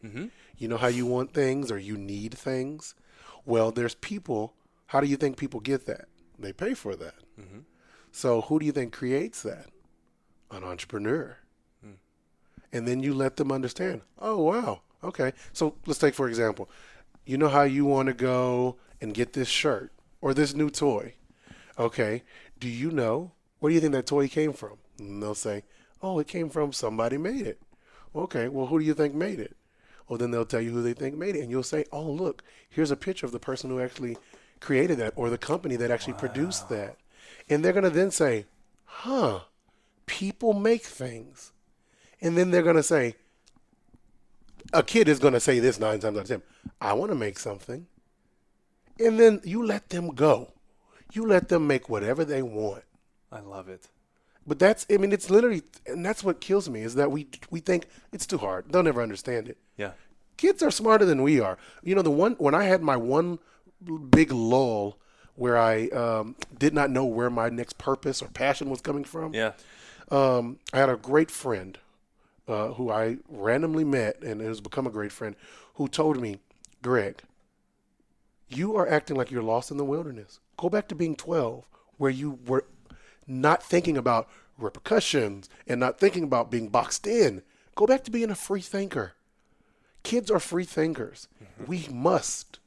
You know how you want things or you need things. Well, there's people. How do you think people get that? They pay for that. So who do you think creates that? An entrepreneur. And then you let them understand, oh, wow, okay. So let's take, for example, you know how you want to go and get this shirt or this new toy. Okay, do you know, where do you think that toy came from? And they'll say, oh, it came from somebody made it. Okay, well, who do you think made it? Well, then they'll tell you who they think made it. And you'll say, oh, look, here's a picture of the person who actually created that or the company that actually produced that. And they're going to then say, huh, people make things. And then they're going to say, a kid is going to say this 9 times out of 10, I want to make something. And then you let them go. You let them make whatever they want. I love it. But that's, I mean, it's literally, and that's what kills me is that we think it's too hard. They'll never understand it. Yeah. Kids are smarter than we are. You know, when I had my one big lull where I did not know where my next purpose or passion was coming from. Yeah. I had a great friend who I randomly met and has become a great friend who told me, Greg, you are acting like you're lost in the wilderness. Go back to being 12 where you were not thinking about repercussions and not thinking about being boxed in. Go back to being a free thinker. Kids are free thinkers. Mm-hmm. We must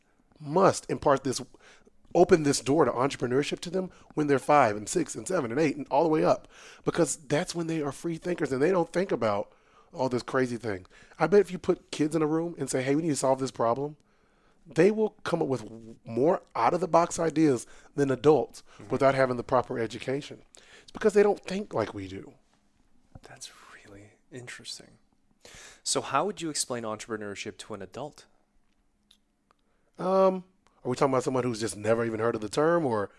open this door to entrepreneurship to them when they're 5 and 6 and 7 and 8 and all the way up, because that's when they are free thinkers and they don't think about all this crazy thing. I bet if you put kids in a room and say, hey, we need to solve this problem, they will come up with more out-of-the-box ideas than adults without having the proper education. It's because they don't think like we do. That's really interesting. So how would you explain entrepreneurship to an adult? Are we talking about someone who's just never even heard of the term, or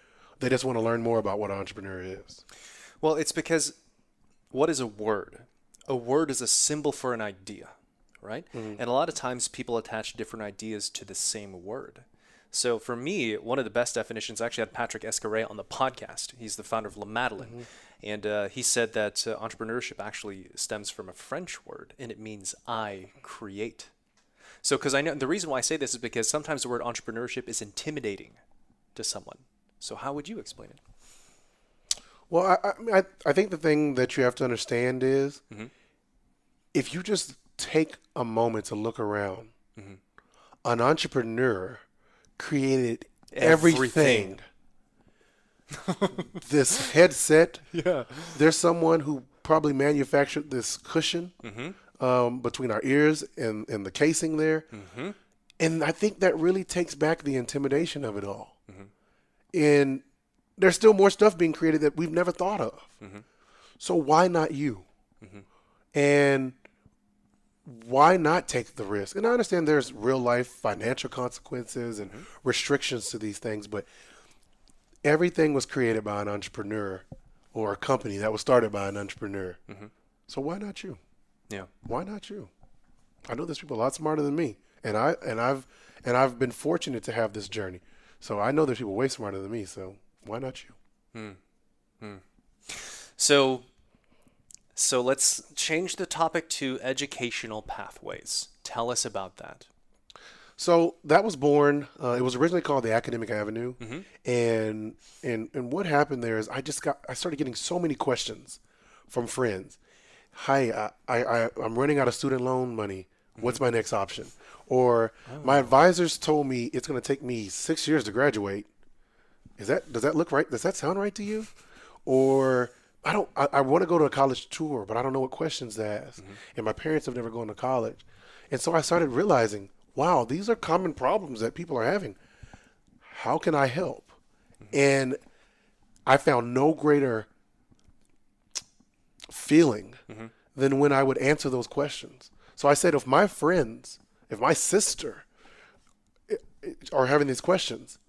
they just want to learn more about what an entrepreneur is? Well, it's because what is a word? A word is a symbol for an idea, right? Mm-hmm. And a lot of times people attach different ideas to the same word. So for me, one of the best definitions, I actually had Patrick Escaray on the podcast. He's the founder of La Madeleine. Mm-hmm. And he said that entrepreneurship actually stems from a French word, and it means I create. So because I know the reason why I say this is because sometimes the word entrepreneurship is intimidating to someone. So how would you explain it? Well, I think the thing that you have to understand is if you just take a moment to look around, an entrepreneur created everything. This headset, there's someone who probably manufactured this cushion between our ears and the casing there. And I think that really takes back the intimidation of it all. And there's still more stuff being created that we've never thought of. So why not you? And why not take the risk? And I understand there's real life financial consequences and restrictions to these things, but everything was created by an entrepreneur or a company that was started by an entrepreneur. So why not you? Yeah. Why not you? I know there's people a lot smarter than me, and I've been fortunate to have this journey. So I know there's people way smarter than me. So why not you? So let's change the topic to educational pathways. Tell us about that. So that was born. It was originally called the Academic Avenue, and what happened there is I started getting so many questions from friends. Hi, I'm running out of student loan money. What's my next option? Or my advisors told me it's going to take me 6 years to graduate. Does that look right? Does that sound right to you? Or I want to go to a college tour, but I don't know what questions to ask. And my parents have never gone to college. And so I started realizing, wow, these are common problems that people are having. How can I help? And I found no greater feeling than when I would answer those questions. So I said, if my friends, if my sister are having these questions,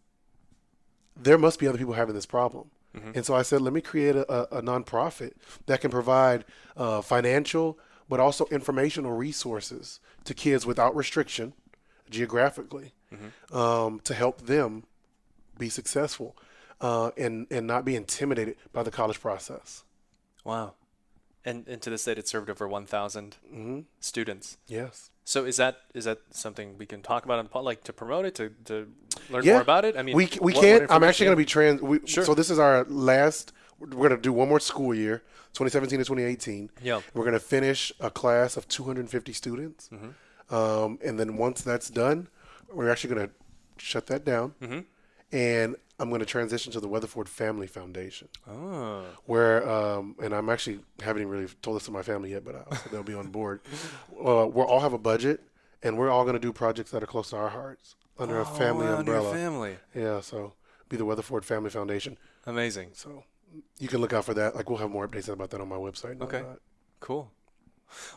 there must be other people having this problem. And so I said, let me create a nonprofit that can provide financial, but also informational resources to kids without restriction, geographically, to help them be successful and not be intimidated by the college process. Wow. And to this date, it served over 1,000 students. Yes. So is that something we can talk about on the pod, like to promote it, to learn more about it? I mean, we can. I'm actually going to be So this is our last. We're going to do one more school year, 2017 to 2018. Yeah. We're going to finish a class of 250 students, and then once that's done, we're actually going to shut that down, and I'm going to transition to the Weatherford Family Foundation. Oh. Where, and I'm actually haven't even really told this to my family yet, but they'll be on board. We'll all have a budget, and we're all going to do projects that are close to our hearts under a family umbrella. Under your family. Yeah, so be the Weatherford Family Foundation. Amazing. So you can look out for that. Like, we'll have more updates about that on my website. Okay. Cool.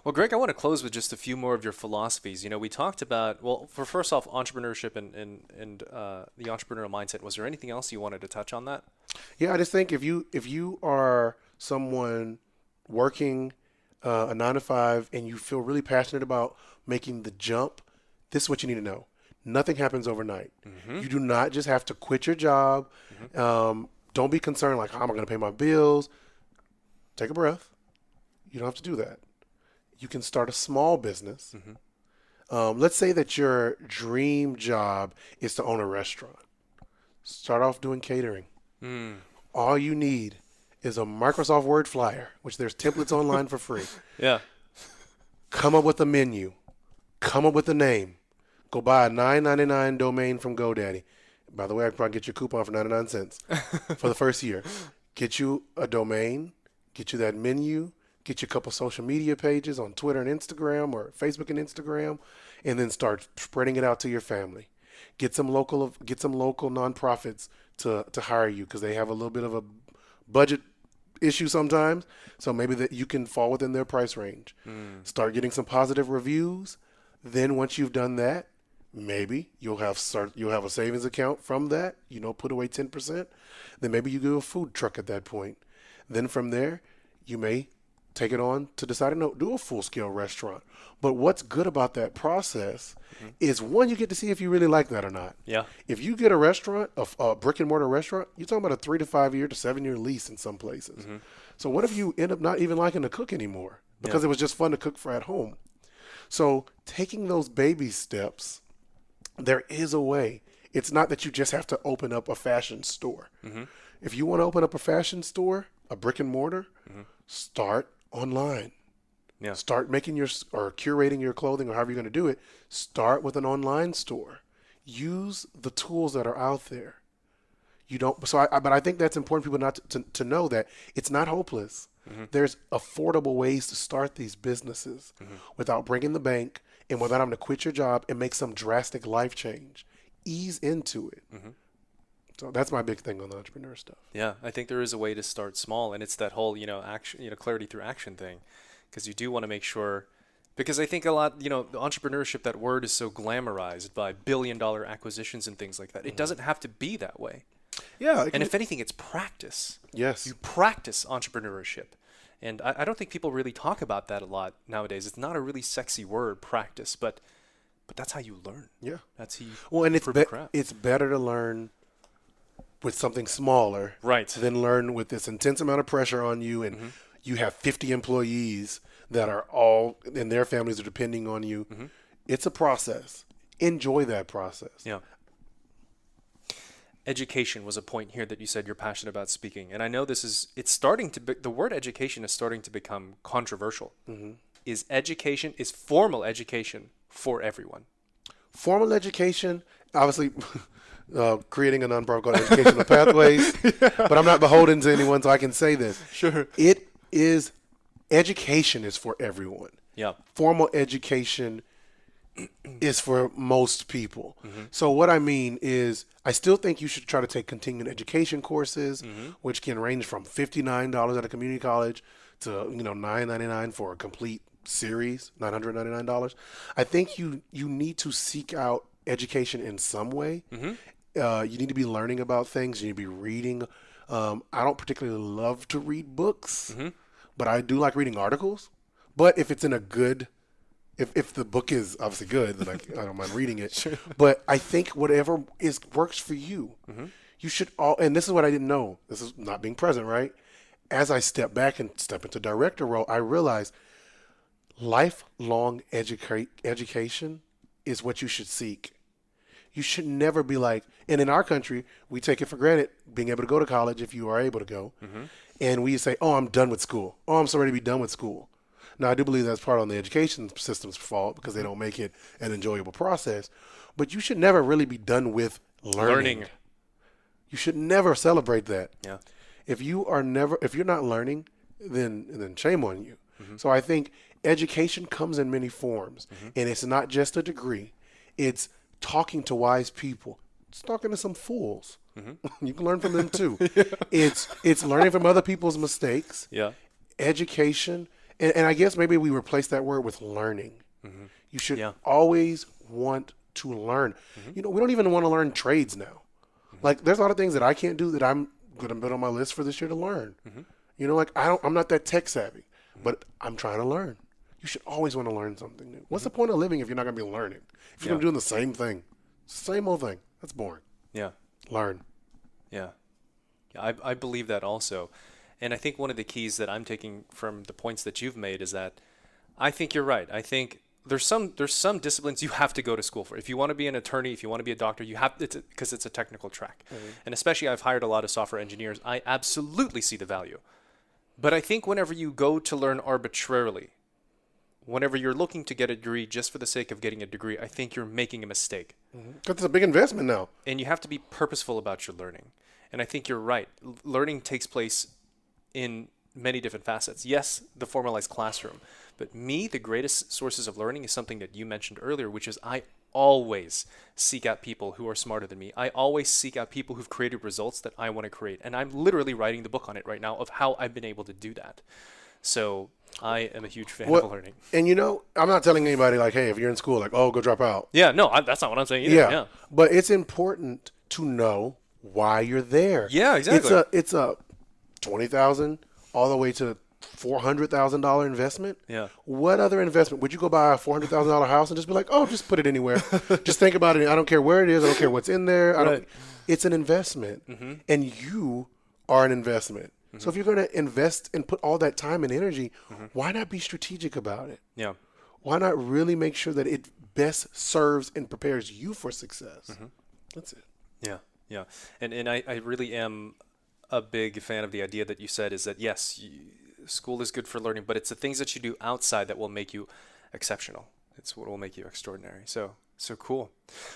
Well, Greg, I want to close with just a few more of your philosophies. You know, we talked about, well, for first off, entrepreneurship and the entrepreneurial mindset. Was there anything else you wanted to touch on that? Yeah, I just think if you are someone working a 9 to 5 and you feel really passionate about making the jump, this is what you need to know. Nothing happens overnight. You do not just have to quit your job. Don't be concerned like, how am I going to pay my bills? Take a breath. You don't have to do that. You can start a small business. Let's say that your dream job is to own a restaurant. Start off doing catering. All you need is a Microsoft Word flyer, which there's templates online for free. Yeah. Come up with a menu. Come up with a name. Go buy a $9.99 domain from GoDaddy. By the way, I can probably get you a coupon for 99 cents for the first year. Get you a domain. Get you that menu. Get you a couple social media pages on Twitter and Instagram, or Facebook and Instagram, and then start spreading it out to your family. Get some local nonprofits to hire you, because they have a little bit of a budget issue sometimes. So maybe that you can fall within their price range. Start getting some positive reviews. Then once you've done that, maybe you'll have a savings account from that. Put away 10%. Then maybe you do a food truck at that point. Then from there, you may take it on to decide to do a full-scale restaurant. But what's good about that process is, one, you get to see if you really like that or not. Yeah. If you get a restaurant, a brick-and-mortar restaurant, you're talking about a 3 to 5 year to 7 year lease in some places. So what if you end up not even liking to cook anymore because it was just fun to cook for at home? So taking those baby steps, there is a way. It's not that you just have to open up a fashion store. If you want to open up a fashion store, a brick-and-mortar, start online. Yeah. Start making or curating your clothing, or however you're going to do it. Start with an online store. Use the tools that are out there. But I think that's important for people to know that it's not hopeless. There's affordable ways to start these businesses without breaking the bank and without having to quit your job and make some drastic life change. Ease into it. So that's my big thing on the entrepreneur stuff. Yeah, I think there is a way to start small, and it's that whole, action, clarity through action thing, because you do want to make sure, because I think a lot, the entrepreneurship, that word is so glamorized by billion-dollar acquisitions and things like that. It doesn't have to be that way. Yeah. And if anything, it's practice. Yes. You practice entrepreneurship. And I don't think people really talk about that a lot nowadays. It's not a really sexy word, practice, but that's how you learn. Yeah. That's how you it's better to learn with something smaller, right, than learn with this intense amount of pressure on you, and you have 50 employees that are all, and their families are depending on you. It's a process. Enjoy that process. Yeah. Education was a point here that you said you're passionate about speaking, and I know the word education is starting to become controversial. Is formal education for everyone? Formal education, obviously. Creating a nonprofit called Educational Pathways, but I'm not beholden to anyone, so I can say this. Sure. Education is for everyone. Yeah. Formal education is for most people. So what I mean is, I still think you should try to take continuing education courses, which can range from $59 at a community college to $9.99 for a complete series, $999. I think you need to seek out education in some way. You need to be learning about things. You need to be reading. I don't particularly love to read books, but I do like reading articles. But if it's in a good, if the book is obviously good, then I don't mind reading it. Sure. But I think whatever works for you, you should and this is what I didn't know. This is not being present, right? As I step back and step into director role, I realized lifelong education is what you should seek. You should never be like, and in our country, we take it for granted being able to go to college if you are able to go. And we say, oh, I'm done with school. Oh, I'm so ready to be done with school. Now, I do believe that's part on the education system's fault because they don't make it an enjoyable process. But you should never really be done with learning. You should never celebrate that. Yeah. If you're not learning, then shame on you. So I think education comes in many forms, and it's not just a degree. It's talking to wise people. It's talking to some fools. You can learn from them too. It's learning from other people's mistakes. Yeah. Education, and I guess maybe we replace that word with learning. You should always want to learn. We don't even want to learn trades now. Like, there's a lot of things that I can't do that I'm going to put on my list for this year to learn. Like, I'm not that tech savvy, but I'm trying to learn. You should always want to learn something new. What's the point of living if you're not going to be learning? If you're going to be doing the same thing, same old thing, that's boring. Yeah. Learn. Yeah. I believe that also. And I think one of the keys that I'm taking from the points that you've made is that I think you're right. I think there's some disciplines you have to go to school for. If you want to be an attorney, if you want to be a doctor, you have to, because it's a technical track. And especially, I've hired a lot of software engineers. I absolutely see the value. But I think whenever you go to learn arbitrarily, whenever you're looking to get a degree just for the sake of getting a degree, I think you're making a mistake. Because it's a big investment now. And you have to be purposeful about your learning. And I think you're right. Learning takes place in many different facets. Yes, the formalized classroom. But the greatest sources of learning is something that you mentioned earlier, which is I always seek out people who are smarter than me. I always seek out people who've created results that I want to create. And I'm literally writing the book on it right now of how I've been able to do that. So I am a huge fan of learning. And I'm not telling anybody like, hey, if you're in school, like, oh, go drop out. Yeah, no, that's not what I'm saying either. Yeah. But it's important to know why you're there. Yeah, exactly. It's a $20,000 all the way to $400,000 investment. Yeah. What other investment? Would you go buy a $400,000 house and just be like, oh, just put it anywhere? Just think about it. I don't care where it is. I don't care what's in there. It's an investment. And you are an investment. So if you're going to invest and put all that time and energy, why not be strategic about it? Yeah. Why not really make sure that it best serves and prepares you for success? That's it. Yeah. Yeah. And I really am a big fan of the idea that you said is that, yes, school is good for learning, but it's the things that you do outside that will make you exceptional. It's what will make you extraordinary. So cool.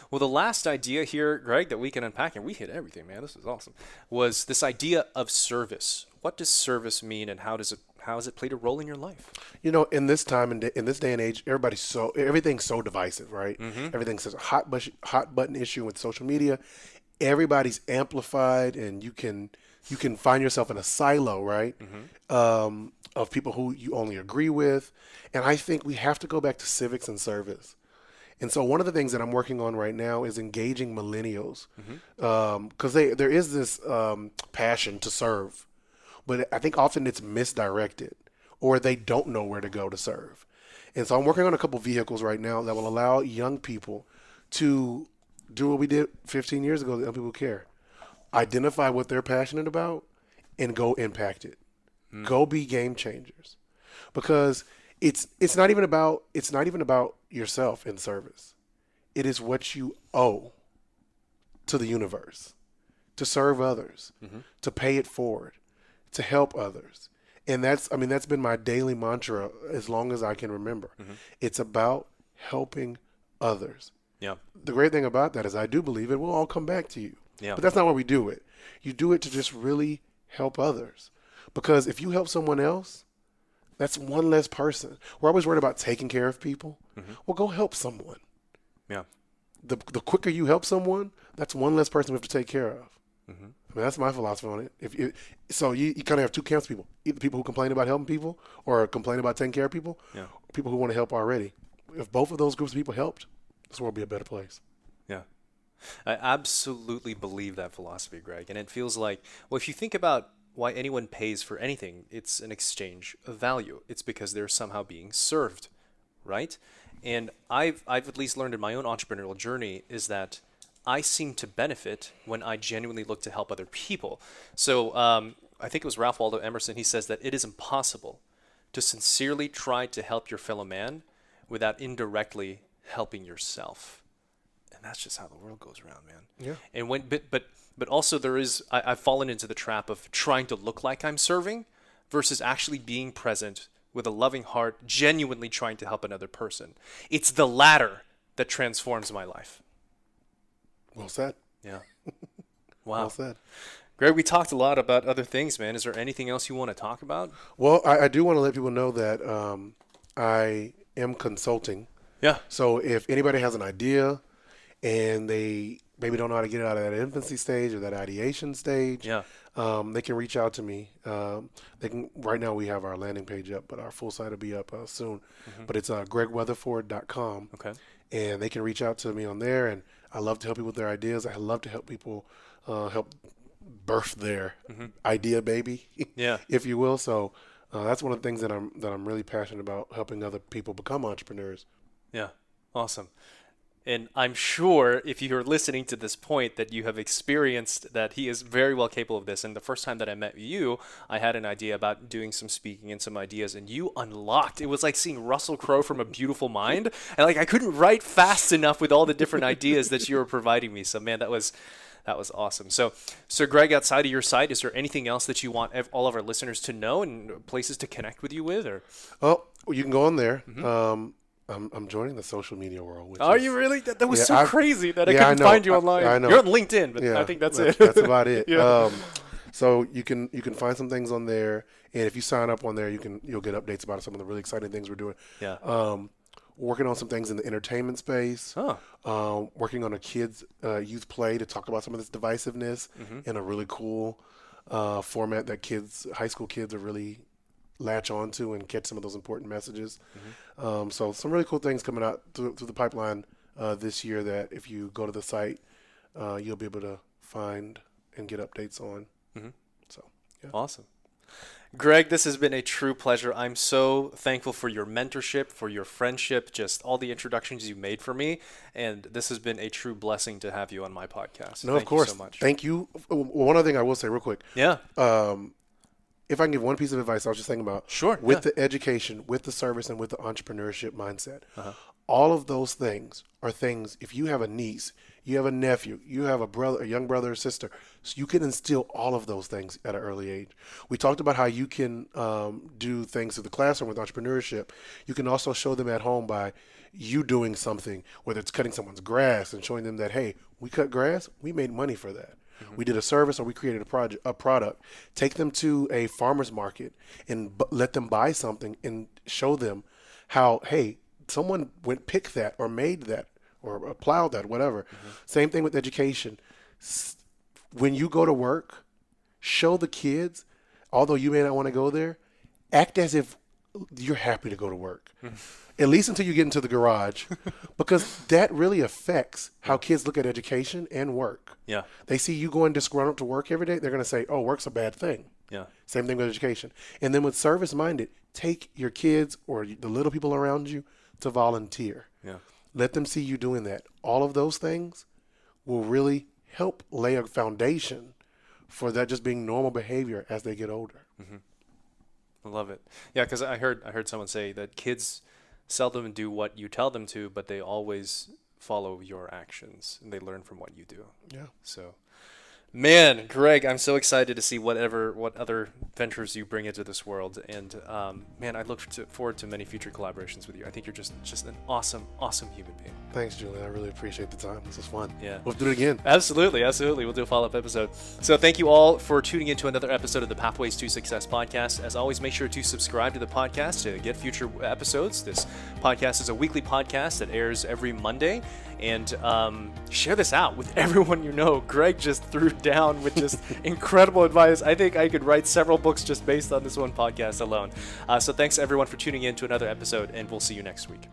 Well, the last idea here, Greg, that we can unpack, and we hit everything, man, this is awesome, was this idea of service. What does service mean, and how has it played a role in your life? In this time and in this day and age, everything's so divisive, right? Everything's such a hot button issue with social media. Everybody's amplified, and you can find yourself in a silo, right? Of people who you only agree with. And I think we have to go back to civics and service. And so one of the things that I'm working on right now is engaging millennials, because there is this passion to serve, but I think often it's misdirected, or they don't know where to go to serve. And so I'm working on a couple vehicles right now that will allow young people to do what we did 15 years ago, that young people care. Identify what they're passionate about and go impact it. Go be game changers. Because it's not even about yourself in service. It is what you owe to the universe, to serve others, to pay it forward, to help others. And that's been my daily mantra as long as I can remember. It's about helping others. Yeah. The great thing about that is I do believe it will all come back to you. Yeah. But that's not why we do it. You do it to just really help others. Because if you help someone else, that's one less person. We're always worried about taking care of people. Well, go help someone. Yeah. The quicker you help someone, that's one less person we have to take care of. That's my philosophy on it. So you kind of have two camps of people. Either people who complain about helping people or complain about taking care of people, or people who want to help already. If both of those groups of people helped, this world would be a better place. Yeah. I absolutely believe that philosophy, Greg. And it feels like, well, if you think about why anyone pays for anything, it's an exchange of value. It's because they're somehow being served, right? And I've at least learned in my own entrepreneurial journey is that I seem to benefit when I genuinely look to help other people. So I think it was Ralph Waldo Emerson. He says that it is impossible to sincerely try to help your fellow man without indirectly helping yourself. And that's just how the world goes around, man. Yeah. And but also there is, I've fallen into the trap of trying to look like I'm serving versus actually being present with a loving heart, genuinely trying to help another person. It's the latter that transforms my life. Well said. Yeah. Wow. Well said. Greg, we talked a lot about other things, man. Is there anything else you want to talk about? Well, I do want to let people know that I am consulting. Yeah. So if anybody has an idea and they maybe don't know how to get it out of that infancy stage or that ideation stage, Yeah. they can reach out to me. They can. Right now we have our landing page up, but our full site will be up soon. But it's gregweatherford.com. Okay. And they can reach out to me on there. And I love to help people with their ideas. I love to help people help birth their idea baby, Yeah. if you will. So that's one of the things that I'm really passionate about, helping other people become entrepreneurs. Yeah. Awesome. And I'm sure if you're listening to this point that you have experienced that he is very well capable of this. And the first time that I met you, I had an idea about doing some speaking and some ideas, and you unlocked. It was like seeing Russell Crowe from A Beautiful Mind. And like I couldn't write fast enough with all the different ideas that you were providing me. So man, that was awesome. So Greg, outside of your site, is there anything else that you want all of our listeners to know and places to connect with you with? Or You can go on there. I'm joining the social media world. Are you really? That was so crazy that I couldn't find you online. I know. You're on LinkedIn, but I think that's it. That's about it. Yeah. So you can find some things on there, and if you sign up on there, you'll get updates about some of the really exciting things we're doing. Yeah. Working on some things in the entertainment space. Working on a kids youth play to talk about some of this divisiveness in a really cool format that high school kids are really latch onto and catch some of those important messages. So some really cool things coming out through the pipeline this year that if you go to the site, you'll be able to find and get updates on. So, yeah. Awesome. Greg, this has been a true pleasure. I'm so thankful for your mentorship, for your friendship, just all the introductions you made for me. And this has been a true blessing to have you on my podcast. No, of course. Thank you so much. Thank you. One other thing I will say real quick. Yeah. If I can give one piece of advice, I was just thinking about with the education, with the service, and with the entrepreneurship mindset. All of those things are things, if you have a niece, you have a nephew, you have a young brother or sister, so you can instill all of those things at an early age. We talked about how you can do things through the classroom with entrepreneurship. You can also show them at home by you doing something, whether it's cutting someone's grass and showing them that, hey, we cut grass, we made money for that. We did a service or we created a product. Take them to a farmer's market and let them buy something and show them how, hey, someone picked that or made that or plowed that, whatever. Same thing with education. When you go to work, show the kids, although you may not want to go there, act as if you're happy to go to work. At least until you get into the garage, because that really affects how kids look at education and work. Yeah. They see you going disgruntled to work every day, they're going to say, oh, work's a bad thing. Yeah. Same thing with education. And then with service-minded, take your kids or the little people around you to volunteer. Yeah. Let them see you doing that. All of those things will really help lay a foundation for that just being normal behavior as they get older. I love it. Yeah, because I heard someone say that kids seldom do what you tell them to, but they always follow your actions and they learn from what you do. Yeah. So, man, Greg, I'm so excited to see what other ventures you bring into this world. And man, I look forward to many future collaborations with you. I think you're just an awesome human being. Thanks, Julian. I really appreciate the time. This was fun. Yeah. We'll do it again. Absolutely. We'll do a follow-up episode. So thank you all for tuning into another episode of the Pathways to Success podcast. As always, make sure to subscribe to the podcast to get future episodes. This podcast is a weekly podcast that airs every Monday. And share this out with everyone you know. Greg just threw down with just incredible advice. I think I could write several books just based on this one podcast alone. So thanks everyone for tuning in to another episode, and we'll see you next week.